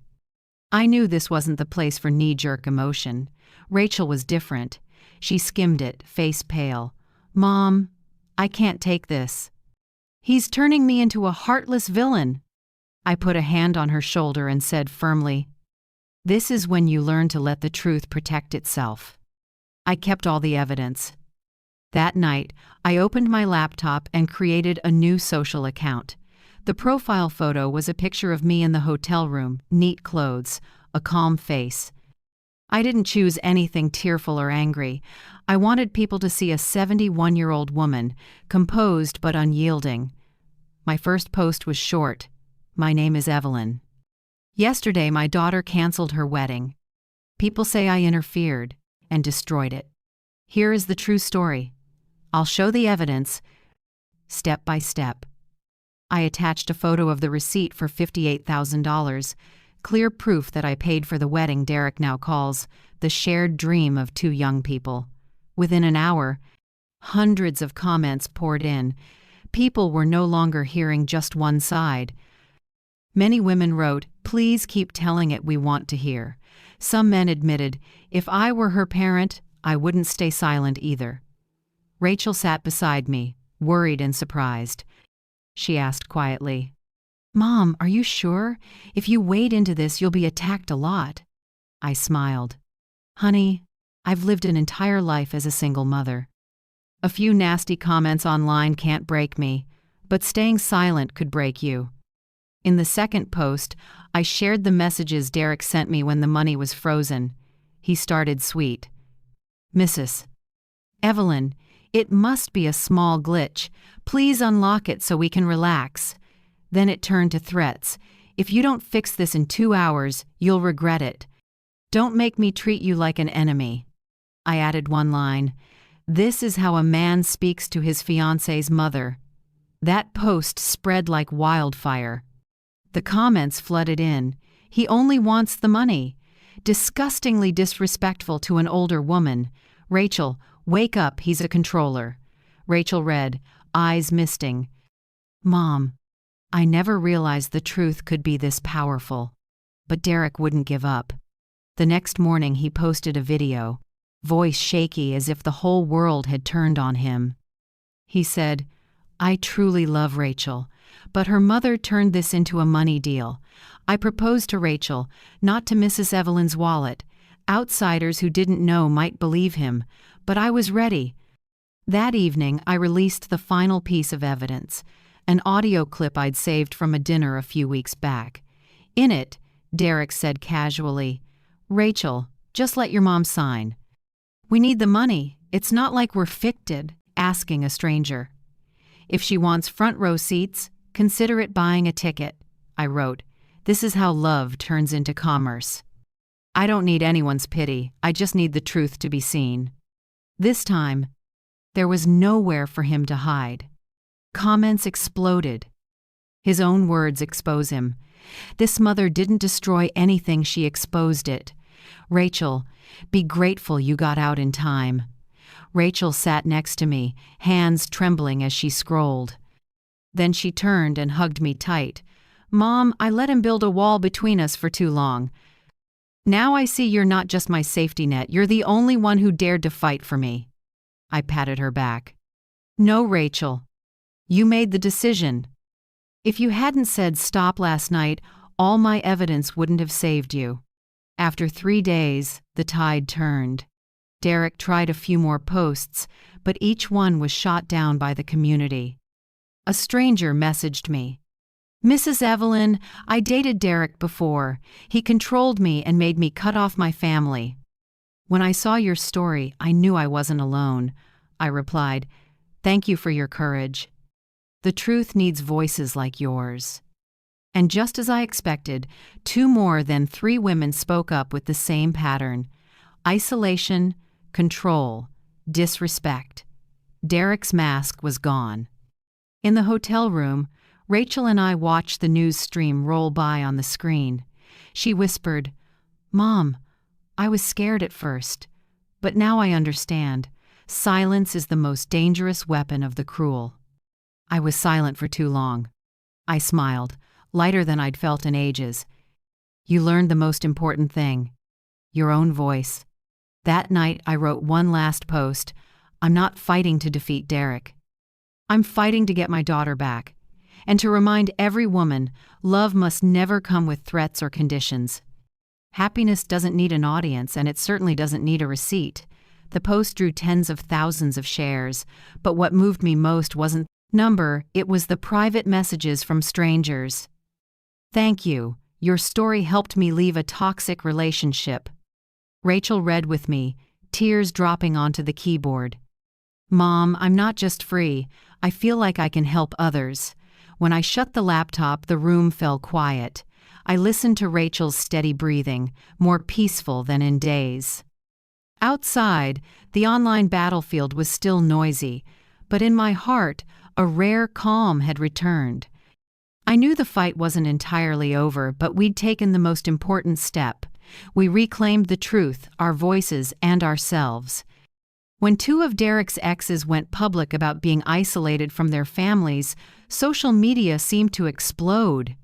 I knew this wasn't the place for knee-jerk emotion. Rachel was different. She skimmed it, face pale. "Mom, I can't take this. He's turning me into a heartless villain." I put a hand on her shoulder and said firmly, "This is when you learn to let the truth protect itself." I kept all the evidence. That night, I opened my laptop and created a new social account. The profile photo was a picture of me in the hotel room, neat clothes, a calm face. I didn't choose anything tearful or angry. I wanted people to see a 71-year-old woman, composed but unyielding. My first post was short. "My name is Evelyn. Yesterday, my daughter canceled her wedding. People say I interfered and destroyed it. Here is the true story. I'll show the evidence, step by step." I attached a photo of the receipt for $58,000, clear proof that I paid for the wedding Derek now calls the shared dream of two young people. Within an hour, hundreds of comments poured in. People were no longer hearing just one side. Many women wrote, "Please keep telling it, we want to hear." Some men admitted, "If I were her parent, I wouldn't stay silent either." Rachel sat beside me, worried and surprised. She asked quietly, "Mom, are you sure? If you wade into this, you'll be attacked a lot." I smiled. "Honey, I've lived an entire life as a single mother. A few nasty comments online can't break me, but staying silent could break you." In the second post, I shared the messages Derek sent me when the money was frozen. He started sweet. "Mrs. Evelyn, it must be a small glitch. Please unlock it so we can relax." Then it turned to threats. "If you don't fix this in 2 hours, you'll regret it. Don't make me treat you like an enemy." I added one line. "This is how a man speaks to his fiancée's mother." That post spread like wildfire. The comments flooded in. "He only wants the money. Disgustingly disrespectful to an older woman. Rachel, wake up, he's a controller." Rachel read, eyes misting. "Mom, I never realized the truth could be this powerful." But Derek wouldn't give up. The next morning he posted a video, voice shaky as if the whole world had turned on him. He said, "I truly love Rachel, but her mother turned this into a money deal. I proposed to Rachel, not to Mrs. Evelyn's wallet. Outsiders who didn't know might believe him, but I was ready." That evening, I released the final piece of evidence, an audio clip I'd saved from a dinner a few weeks back. In it, Derek said casually, "Rachel, just let your mom sign. We need the money. It's not like we're ficted, asking a stranger. If she wants front row seats, consider it buying a ticket." I wrote, "This is how love turns into commerce. I don't need anyone's pity. I just need the truth to be seen." This time, there was nowhere for him to hide. Comments exploded. His own words expose him. "This mother didn't destroy anything, she exposed it. Rachel, be grateful you got out in time." Rachel sat next to me, hands trembling as she scrolled. Then she turned and hugged me tight. "Mom, I let him build a wall between us for too long. Now I see you're not just my safety net, you're the only one who dared to fight for me." I patted her back. "No, Rachel. You made the decision. If you hadn't said stop last night, all my evidence wouldn't have saved you." After 3 days, the tide turned. Derek tried a few more posts, but each one was shot down by the community. A stranger messaged me. "Mrs. Evelyn, I dated Derek before. He controlled me and made me cut off my family." "When I saw your story, I knew I wasn't alone." I replied, "Thank you for your courage. The truth needs voices like yours." And just as I expected, 2 more than 3 women spoke up with the same pattern: isolation, control, disrespect. Derek's mask was gone. In the hotel room, Rachel and I watched the news stream roll by on the screen. She whispered, "Mom, I was scared at first, but now I understand. Silence is the most dangerous weapon of the cruel." I was silent for too long. I smiled, lighter than I'd felt in ages. "You learned the most important thing. Your own voice." That night I wrote one last post. "I'm not fighting to defeat Derek. I'm fighting to get my daughter back. And to remind every woman, love must never come with threats or conditions. Happiness doesn't need an audience, and it certainly doesn't need a receipt." The post drew tens of thousands of shares, but what moved me most wasn't the number, it was the private messages from strangers. "Thank you. Your story helped me leave a toxic relationship." Rachel read with me, tears dropping onto the keyboard. "Mom, I'm not just free. I feel like I can help others." When I shut the laptop, the room fell quiet. I listened to Rachel's steady breathing, more peaceful than in days. Outside, the online battlefield was still noisy, but in my heart, a rare calm had returned. I knew the fight wasn't entirely over, but we'd taken the most important step. We reclaimed the truth, our voices, and ourselves. When two of Derek's exes went public about being isolated from their families, social media seemed to explode.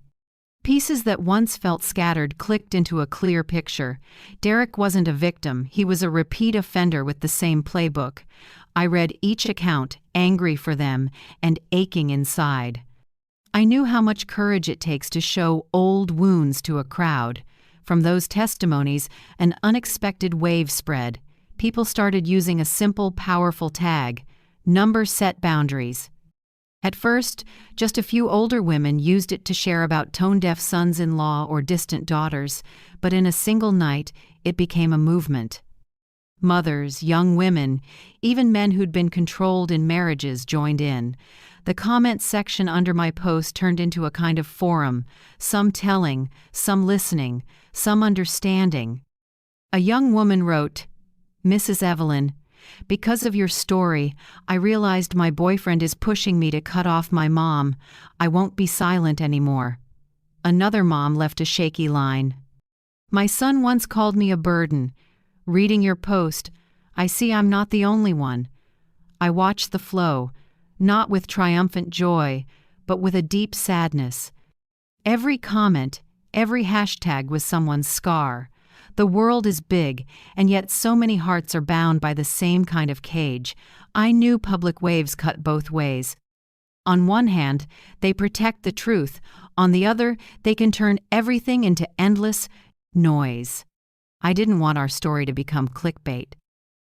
Pieces that once felt scattered clicked into a clear picture. Derek wasn't a victim, he was a repeat offender with the same playbook. I read each account, angry for them, and aching inside. I knew how much courage it takes to show old wounds to a crowd. From those testimonies, an unexpected wave spread. People started using a simple, powerful tag: "Number set boundaries." At first, just a few older women used it to share about tone-deaf sons-in-law or distant daughters, but in a single night, it became a movement. Mothers, young women, even men who'd been controlled in marriages joined in. The comment section under my post turned into a kind of forum, some telling, some listening, some understanding. A young woman wrote, "Mrs. Evelyn, because of your story, I realized my boyfriend is pushing me to cut off my mom. I won't be silent anymore." Another mom left a shaky line. "My son once called me a burden. Reading your post, I see I'm not the only one." I watched the flow, not with triumphant joy, but with a deep sadness. Every comment, every hashtag was someone's scar. The world is big, and yet so many hearts are bound by the same kind of cage. I knew public waves cut both ways. On one hand, they protect the truth. On the other, they can turn everything into endless noise. I didn't want our story to become clickbait.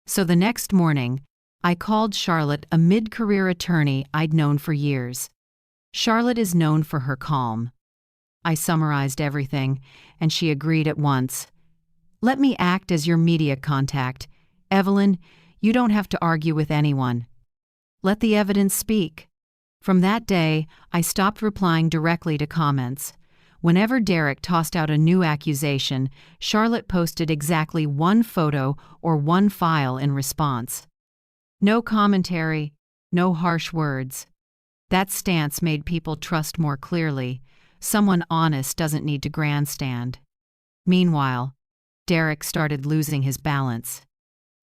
So the next morning, I called Charlotte, a mid-career attorney I'd known for years. Charlotte is known for her calm. I summarized everything, and she agreed at once. "Let me act as your media contact. Evelyn, you don't have to argue with anyone. Let the evidence speak." From that day, I stopped replying directly to comments. Whenever Derek tossed out a new accusation, Charlotte posted exactly one photo or one file in response. No commentary, no harsh words. That stance made people trust more clearly. Someone honest doesn't need to grandstand. Meanwhile, Derek started losing his balance.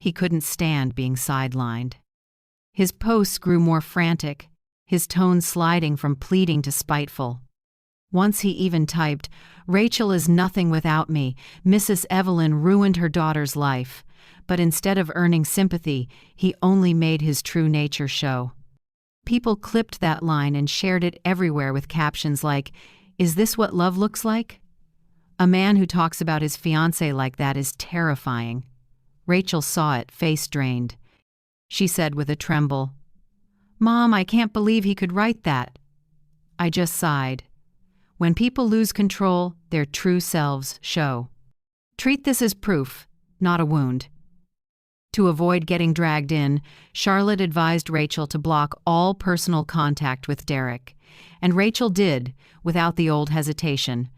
He couldn't stand being sidelined. His posts grew more frantic, his tone sliding from pleading to spiteful. Once he even typed, "Rachel is nothing without me. Mrs. Evelyn ruined her daughter's life." But instead of earning sympathy, he only made his true nature show. People clipped that line and shared it everywhere with captions like, "Is this what love looks like?" A man who talks about his fiancée like that is terrifying. Rachel saw it, face drained. She said with a tremble, "Mom, I can't believe he could write that." I just sighed. When people lose control, their true selves show. Treat this as proof, not a wound. To avoid getting dragged in, Charlotte advised Rachel to block all personal contact with Derek. And Rachel did, without the old hesitation.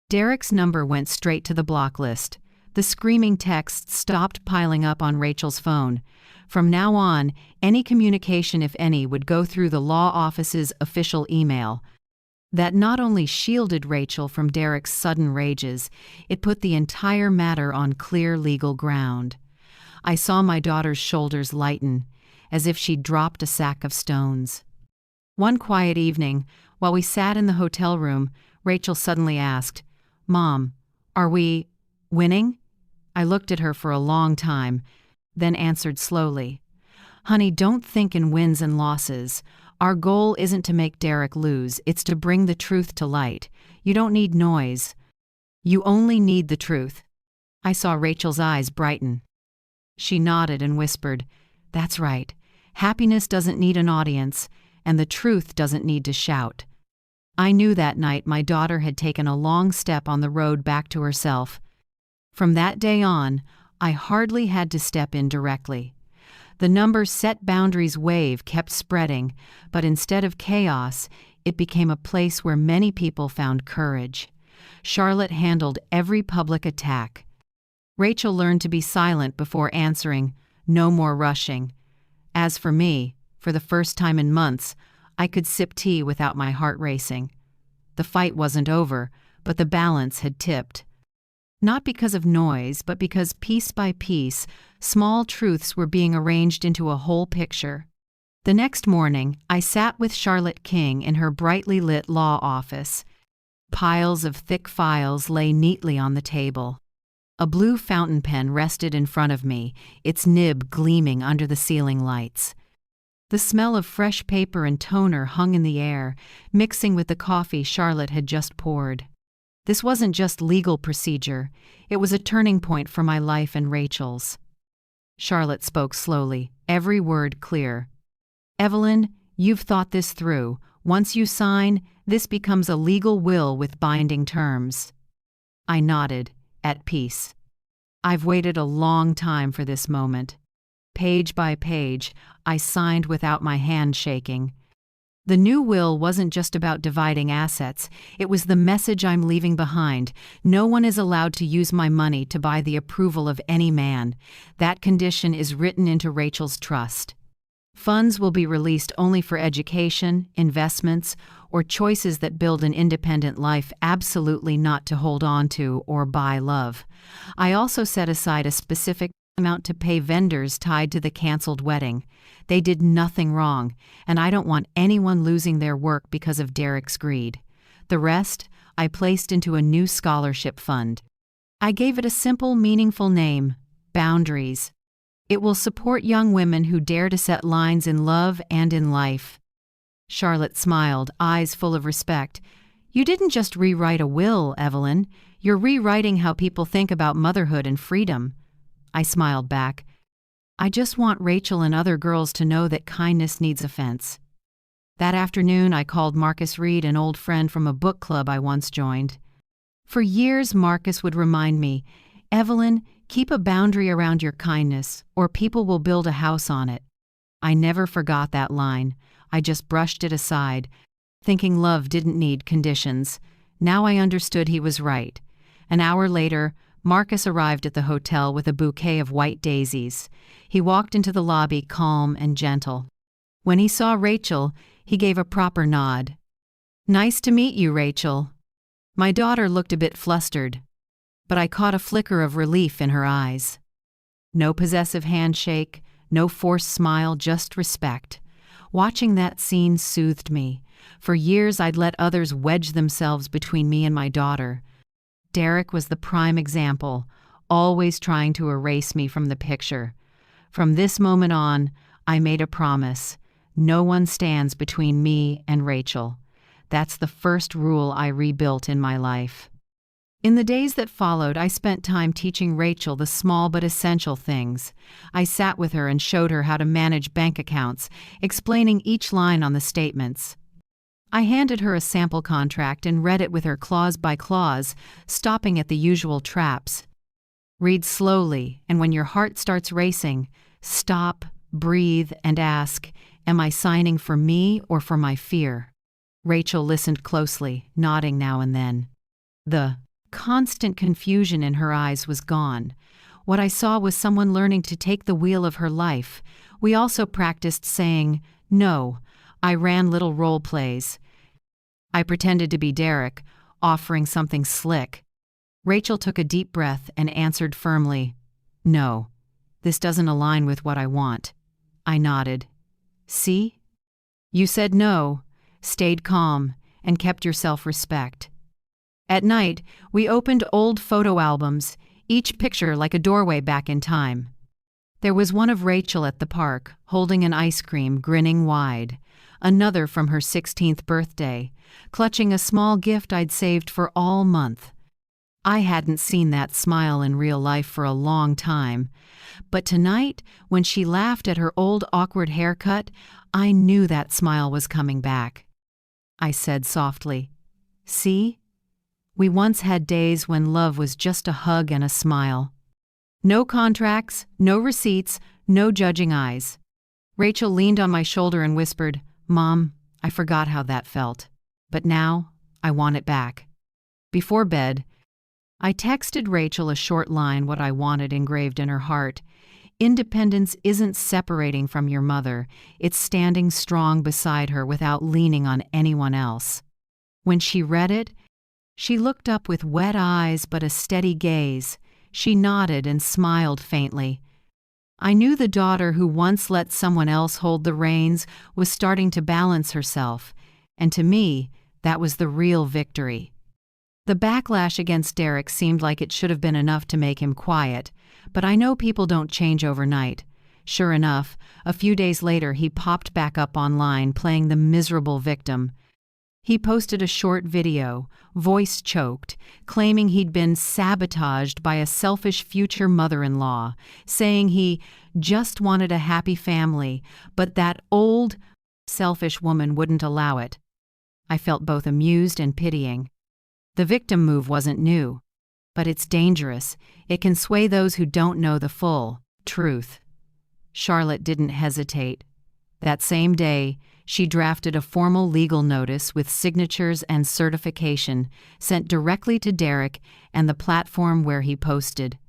Derek's number went straight to the block list. The screaming texts stopped piling up on Rachel's phone. From now on, any communication, if any, would go through the law office's official email. That not only shielded Rachel from Derek's sudden rages, it put the entire matter on clear legal ground. I saw my daughter's shoulders lighten, as if she'd dropped a sack of stones. One quiet evening, while we sat in the hotel room, Rachel suddenly asked, "Mom, are we winning?" I looked at her for a long time, then answered slowly, "Honey, don't think in wins and losses. Our goal isn't to make Derek lose, it's to bring the truth to light. You don't need noise. You only need the truth." I saw Rachel's eyes brighten. She nodded and whispered, "That's right. Happiness doesn't need an audience, and the truth doesn't need to shout." I knew that night my daughter had taken a long step on the road back to herself. From that day on, I hardly had to step in directly. The number set boundaries wave kept spreading, but instead of chaos, it became a place where many people found courage. Charlotte handled every public attack. Rachel learned to be silent before answering, no more rushing. As for me, for the first time in months, I could sip tea without my heart racing. The fight wasn't over, but the balance had tipped. Not because of noise, but because piece by piece, small truths were being arranged into a whole picture. The next morning, I sat with Charlotte King in her brightly lit law office. Piles of thick files lay neatly on the table. A blue fountain pen rested in front of me, its nib gleaming under the ceiling lights. The smell of fresh paper and toner hung in the air, mixing with the coffee Charlotte had just poured. This wasn't just legal procedure, it was a turning point for my life and Rachel's. Charlotte spoke slowly, every word clear. "Evelyn, you've thought this through. Once you sign, this becomes a legal will with binding terms." I nodded, at peace. I've waited a long time for this moment. Page by page, I signed without my hand shaking. The new will wasn't just about dividing assets, it was the message I'm leaving behind. No one is allowed to use my money to buy the approval of any man. That condition is written into Rachel's trust. Funds will be released only for education, investments, or choices that build an independent life, absolutely not to hold on to or buy love. I also set aside a specific amount to pay vendors tied to the canceled wedding. They did nothing wrong, and I don't want anyone losing their work because of Derek's greed. The rest, I placed into a new scholarship fund. I gave it a simple, meaningful name, Boundaries. It will support young women who dare to set lines in love and in life. Charlotte smiled, eyes full of respect. "You didn't just rewrite a will, Evelyn. You're rewriting how people think about motherhood and freedom." I smiled back. "I just want Rachel and other girls to know that kindness needs a fence." That afternoon, I called Marcus Reed, an old friend from a book club I once joined. For years, Marcus would remind me, "Evelyn, keep a boundary around your kindness, or people will build a house on it." I never forgot that line. I just brushed it aside, thinking love didn't need conditions. Now I understood he was right. An hour later, Marcus arrived at the hotel with a bouquet of white daisies. He walked into the lobby calm and gentle. When he saw Rachel, he gave a proper nod. "Nice to meet you, Rachel." My daughter looked a bit flustered, but I caught a flicker of relief in her eyes. No possessive handshake, no forced smile, just respect. Watching that scene soothed me. For years I'd let others wedge themselves between me and my daughter. Derek was the prime example, always trying to erase me from the picture. From this moment on, I made a promise. No one stands between me and Rachel. That's the first rule I rebuilt in my life. In the days that followed, I spent time teaching Rachel the small but essential things. I sat with her and showed her how to manage bank accounts, explaining each line on the statements. I handed her a sample contract and read it with her clause by clause, stopping at the usual traps. Read slowly, and when your heart starts racing, stop, breathe, and ask, "Am I signing for me or for my fear?" Rachel listened closely, nodding now and then. The constant confusion in her eyes was gone. What I saw was someone learning to take the wheel of her life. We also practiced saying, "No." I ran little role plays. I pretended to be Derek, offering something slick. Rachel took a deep breath and answered firmly, "No, this doesn't align with what I want." I nodded. "See? You said no, stayed calm, and kept your self-respect." At night, we opened old photo albums, each picture like a doorway back in time. There was one of Rachel at the park, holding an ice cream, grinning wide. Another from her 16th birthday, clutching a small gift I'd saved for all month. I hadn't seen that smile in real life for a long time, but tonight, when she laughed at her old awkward haircut, I knew that smile was coming back. I said softly, "See? We once had days when love was just a hug and a smile. No contracts, no receipts, no judging eyes." Rachel leaned on my shoulder and whispered, "Mom, I forgot how that felt. But now, I want it back." Before bed, I texted Rachel a short line what I wanted engraved in her heart. Independence isn't separating from your mother, it's standing strong beside her without leaning on anyone else. When she read it, she looked up with wet eyes but a steady gaze. She nodded and smiled faintly. I knew the daughter who once let someone else hold the reins was starting to balance herself, and to me, that was the real victory. The backlash against Derek seemed like it should have been enough to make him quiet, but I know people don't change overnight. Sure enough, a few days later he popped back up online playing the miserable victim. He posted a short video, voice choked, claiming he'd been sabotaged by a selfish future mother-in-law, saying he just wanted a happy family, but that old, selfish woman wouldn't allow it. I felt both amused and pitying. The victim move wasn't new, but it's dangerous. It can sway those who don't know the full truth. Charlotte didn't hesitate. That same day, she drafted a formal legal notice with signatures and certification sent directly to Derek and the platform where he posted.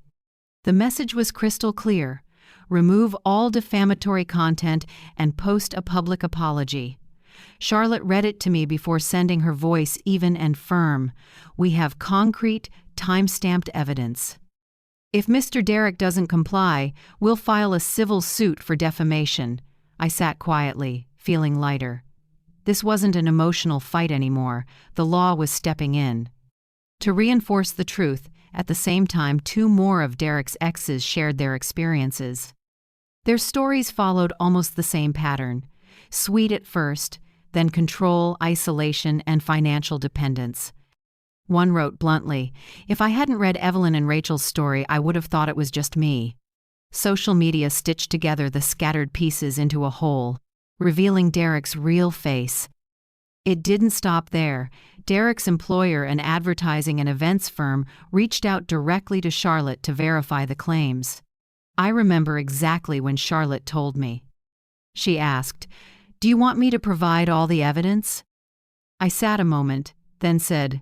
The message was crystal clear: remove all defamatory content and post a public apology. Charlotte read it to me before sending her voice even and firm. "We have concrete, time-stamped evidence. If Mr. Derek doesn't comply, we'll file a civil suit for defamation." I sat quietly, feeling lighter. This wasn't an emotional fight anymore. The law was stepping in. To reinforce the truth, at the same time, 2 more of Derek's exes shared their experiences. Their stories followed almost the same pattern. Sweet at first, then control, isolation, and financial dependence. One wrote bluntly, "If I hadn't read Evelyn and Rachel's story, I would have thought it was just me." Social media stitched together the scattered pieces into a whole, revealing Derek's real face. It didn't stop there. Derek's employer, an advertising and events firm, reached out directly to Charlotte to verify the claims. I remember exactly when Charlotte told me. She asked, "Do you want me to provide all the evidence?" I sat a moment, then said,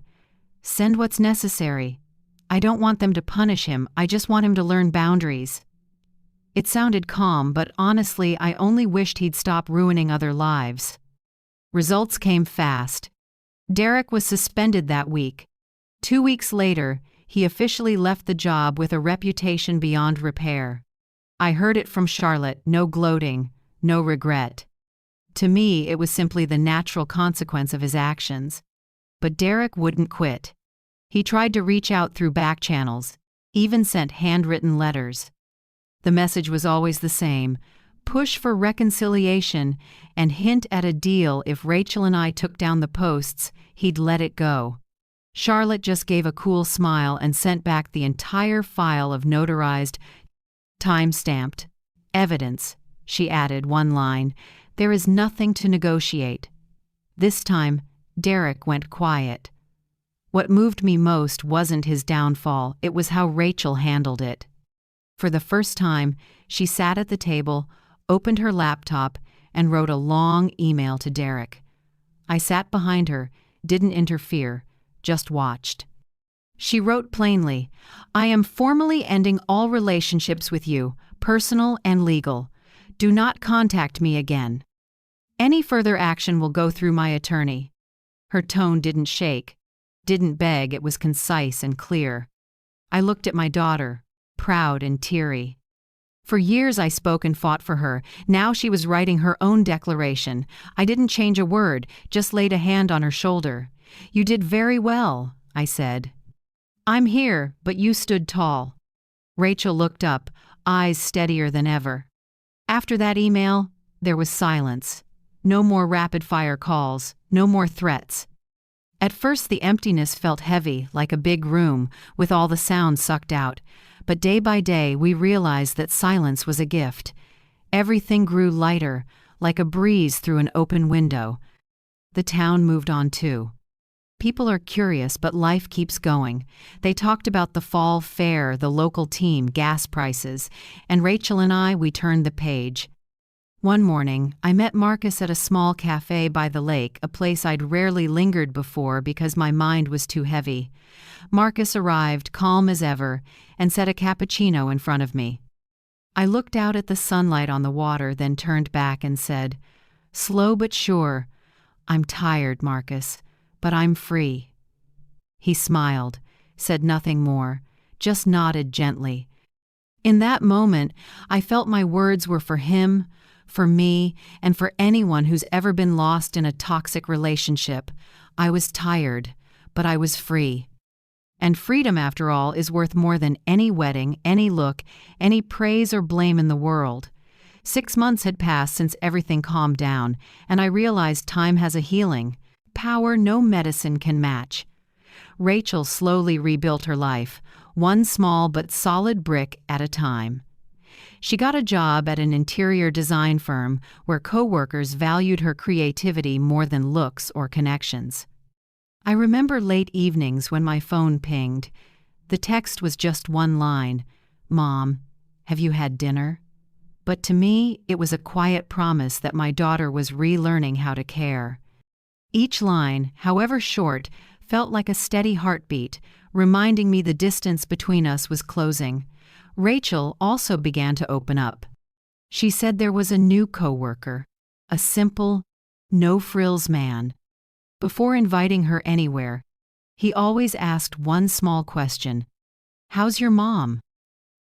"Send what's necessary. I don't want them to punish him, I just want him to learn boundaries." It sounded calm, but honestly, I only wished he'd stop ruining other lives. Results came fast. Derek was suspended that week. 2 weeks later, he officially left the job with a reputation beyond repair. I heard it from Charlotte, no gloating, no regret. To me, it was simply the natural consequence of his actions. But Derek wouldn't quit. He tried to reach out through back channels, even sent handwritten letters. The message was always the same: push for reconciliation and hint at a deal. If Rachel and I took down the posts, he'd let it go. Charlotte just gave a cool smile and sent back the entire file of notarized, time-stamped evidence. She added one line, "There is nothing to negotiate." This time, Derek went quiet. What moved me most wasn't his downfall, it was how Rachel handled it. For the first time, she sat at the table, opened her laptop, and wrote a long email to Derek. I sat behind her, didn't interfere, just watched. She wrote plainly, "I am formally ending all relationships with you, personal and legal. Do not contact me again. Any further action will go through my attorney." Her tone didn't shake, didn't beg, it was concise and clear. I looked at my daughter, proud and teary. For years I spoke and fought for her. Now she was writing her own declaration. I didn't change a word, just laid a hand on her shoulder. "You did very well," I said. "I'm here, but you stood tall." Rachel looked up, eyes steadier than ever. After that email, there was silence. No more rapid-fire calls, no more threats. At first the emptiness felt heavy, like a big room, with all the sound sucked out. But day by day we realized that silence was a gift. Everything grew lighter, like a breeze through an open window. The town moved on too. People are curious, but life keeps going. They talked about the fall fair, the local team, gas prices, and Rachel and we turned the page. One morning, I met Marcus at a small cafe by the lake, a place I'd rarely lingered before because my mind was too heavy. Marcus arrived, calm as ever, and set a cappuccino in front of me. I looked out at the sunlight on the water, then turned back and said, "Slow but sure, I'm tired, Marcus, but I'm free." He smiled, said nothing more, just nodded gently. In that moment, I felt my words were for him, for me, and for anyone who's ever been lost in a toxic relationship. I was tired, but I was free. And freedom, after all, is worth more than any wedding, any look, any praise or blame in the world. 6 months had passed since everything calmed down, and I realized time has a healing power no medicine can match. Rachel slowly rebuilt her life, one small but solid brick at a time. She got a job at an interior design firm where coworkers valued her creativity more than looks or connections. I remember late evenings when my phone pinged. The text was just one line, "Mom, have you had dinner?" But to me, it was a quiet promise that my daughter was relearning how to care. Each line, however short, felt like a steady heartbeat, reminding me the distance between us was closing. Rachel also began to open up. She said there was a new coworker, a simple, no-frills man. Before inviting her anywhere, he always asked one small question: "How's your mom?"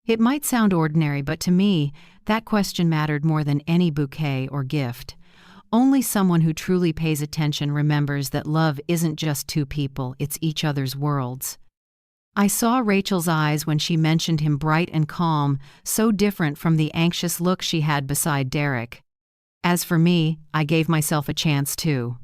It might sound ordinary, but to me, that question mattered more than any bouquet or gift. Only someone who truly pays attention remembers that love isn't just two people, it's each other's worlds. I saw Rachel's eyes when she mentioned him, bright and calm, so different from the anxious look she had beside Derek. As for me, I gave myself a chance too.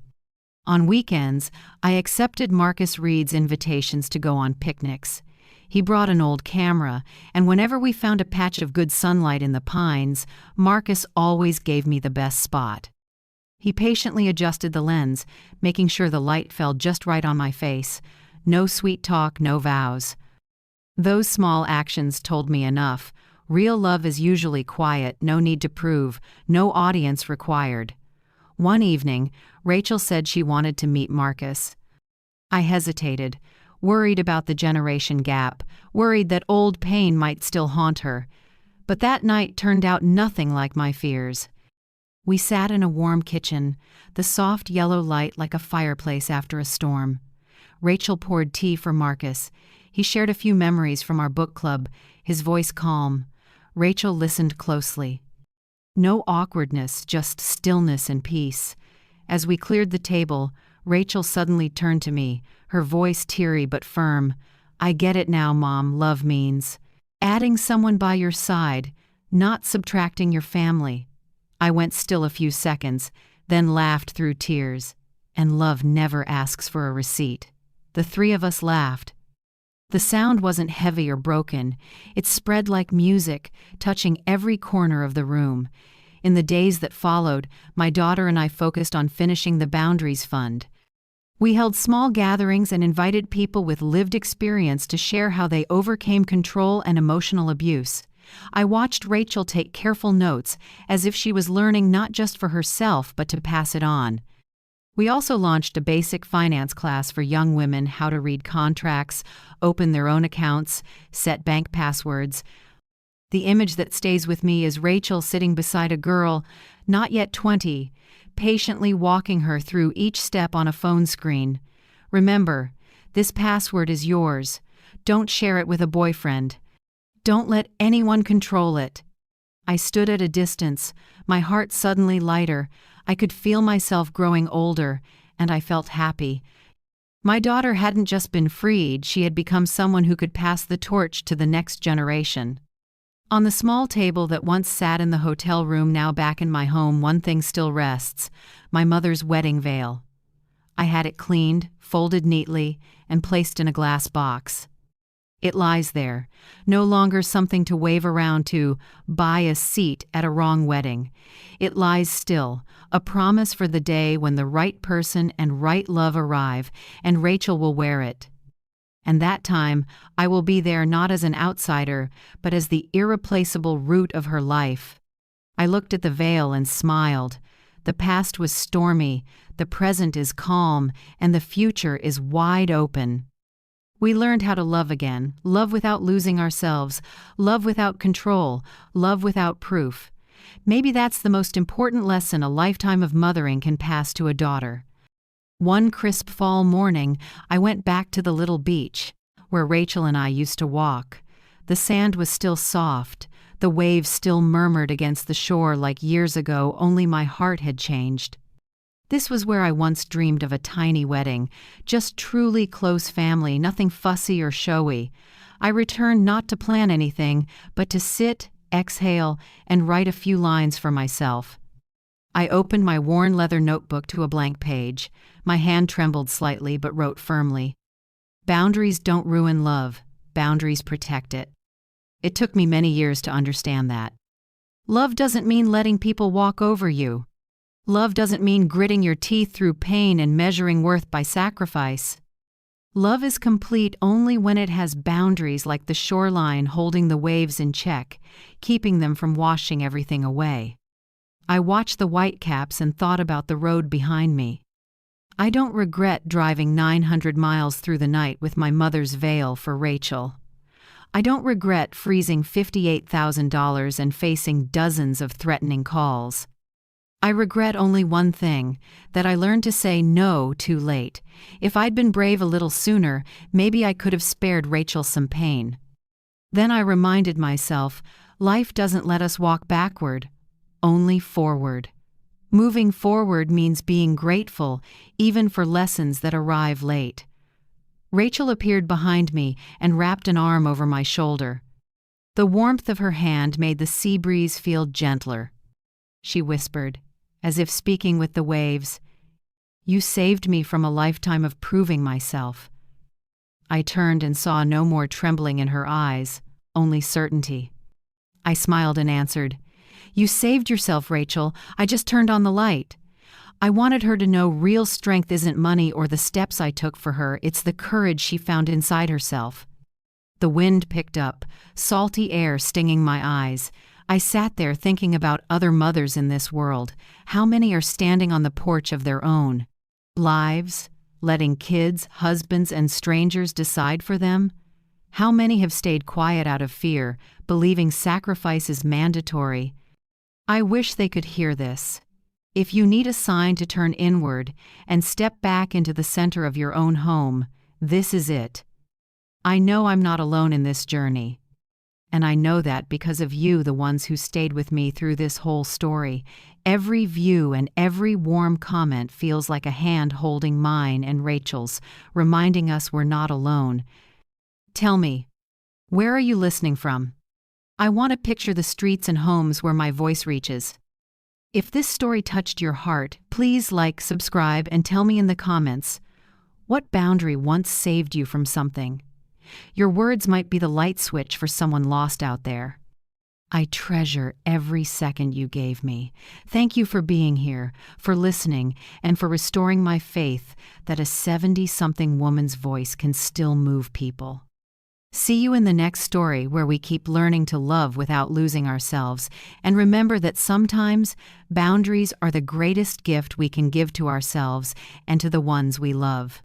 On weekends, I accepted Marcus Reed's invitations to go on picnics. He brought an old camera, and whenever we found a patch of good sunlight in the pines, Marcus always gave me the best spot. He patiently adjusted the lens, making sure the light fell just right on my face. No sweet talk, no vows. Those small actions told me enough. Real love is usually quiet, no need to prove, no audience required. One evening, Rachel said she wanted to meet Marcus. I hesitated, worried about the generation gap, worried that old pain might still haunt her. But that night turned out nothing like my fears. We sat in a warm kitchen, the soft yellow light like a fireplace after a storm. Rachel poured tea for Marcus. He shared a few memories from our book club, his voice calm. Rachel listened closely. No awkwardness, just stillness and peace. As we cleared the table, Rachel suddenly turned to me, her voice teary but firm. "I get it now, Mom. Love means adding someone by your side, not subtracting your family." I went still a few seconds, then laughed through tears. And love never asks for a receipt. The three of us laughed. The sound wasn't heavy or broken. It spread like music, touching every corner of the room. In the days that followed, my daughter and I focused on finishing the Boundaries Fund. We held small gatherings and invited people with lived experience to share how they overcame control and emotional abuse. I watched Rachel take careful notes, as if she was learning not just for herself but to pass it on. We also launched a basic finance class for young women, how to read contracts, open their own accounts, set bank passwords. The image that stays with me is Rachel sitting beside a girl, not yet 20, patiently walking her through each step on a phone screen. Remember, this password is yours. Don't share it with a boyfriend. Don't let anyone control it. I stood at a distance, my heart suddenly lighter. I could feel myself growing older, and I felt happy. My daughter hadn't just been freed, she had become someone who could pass the torch to the next generation. On the small table that once sat in the hotel room, now back in my home, one thing still rests: my mother's wedding veil. I had it cleaned, folded neatly, and placed in a glass box. It lies there, no longer something to wave around to buy a seat at a wrong wedding. It lies still, a promise for the day when the right person and right love arrive, and Rachel will wear it. And that time, I will be there not as an outsider, but as the irreplaceable root of her life. I looked at the veil and smiled. The past was stormy, the present is calm, and the future is wide open. We learned how to love again, love without losing ourselves, love without control, love without proof. Maybe that's the most important lesson a lifetime of mothering can pass to a daughter. One crisp fall morning, I went back to the little beach, where Rachel and I used to walk. The sand was still soft, the waves still murmured against the shore like years ago, only my heart had changed. This was where I once dreamed of a tiny wedding, just truly close family, nothing fussy or showy. I returned not to plan anything, but to sit, exhale, and write a few lines for myself. I opened my worn leather notebook to a blank page. My hand trembled slightly, but wrote firmly. Boundaries don't ruin love, boundaries protect it. It took me many years to understand that. Love doesn't mean letting people walk over you. Love doesn't mean gritting your teeth through pain and measuring worth by sacrifice. Love is complete only when it has boundaries, like the shoreline holding the waves in check, keeping them from washing everything away. I watched the whitecaps and thought about the road behind me. I don't regret driving 900 miles through the night with my mother's veil for Rachel. I don't regret freezing $58,000 and facing dozens of threatening calls. I regret only one thing, that I learned to say no too late. If I'd been brave a little sooner, maybe I could have spared Rachel some pain. Then I reminded myself, life doesn't let us walk backward, only forward. Moving forward means being grateful, even for lessons that arrive late. Rachel appeared behind me and wrapped an arm over my shoulder. The warmth of her hand made the sea breeze feel gentler. She whispered, as if speaking with the waves, "You saved me from a lifetime of proving myself." I turned and saw no more trembling in her eyes, only certainty. I smiled and answered, "You saved yourself, Rachel. I just turned on the light." I wanted her to know real strength isn't money or the steps I took for her, it's the courage she found inside herself. The wind picked up, salty air stinging my eyes. I sat there thinking about other mothers in this world. How many are standing on the porch of their own lives, letting kids, husbands, and strangers decide for them? How many have stayed quiet out of fear, believing sacrifice is mandatory? I wish they could hear this. If you need a sign to turn inward and step back into the center of your own home, this is it. I know I'm not alone in this journey. And I know that because of you, the ones who stayed with me through this whole story. Every view and every warm comment feels like a hand holding mine and Rachel's, reminding us we're not alone. Tell me, where are you listening from? I want to picture the streets and homes where my voice reaches. If this story touched your heart, please like, subscribe, and tell me in the comments, what boundary once saved you from something? Your words might be the light switch for someone lost out there. I treasure every second you gave me. Thank you for being here, for listening, and for restoring my faith that a 70-something woman's voice can still move people. See you in the next story, where we keep learning to love without losing ourselves, and remember that sometimes boundaries are the greatest gift we can give to ourselves and to the ones we love.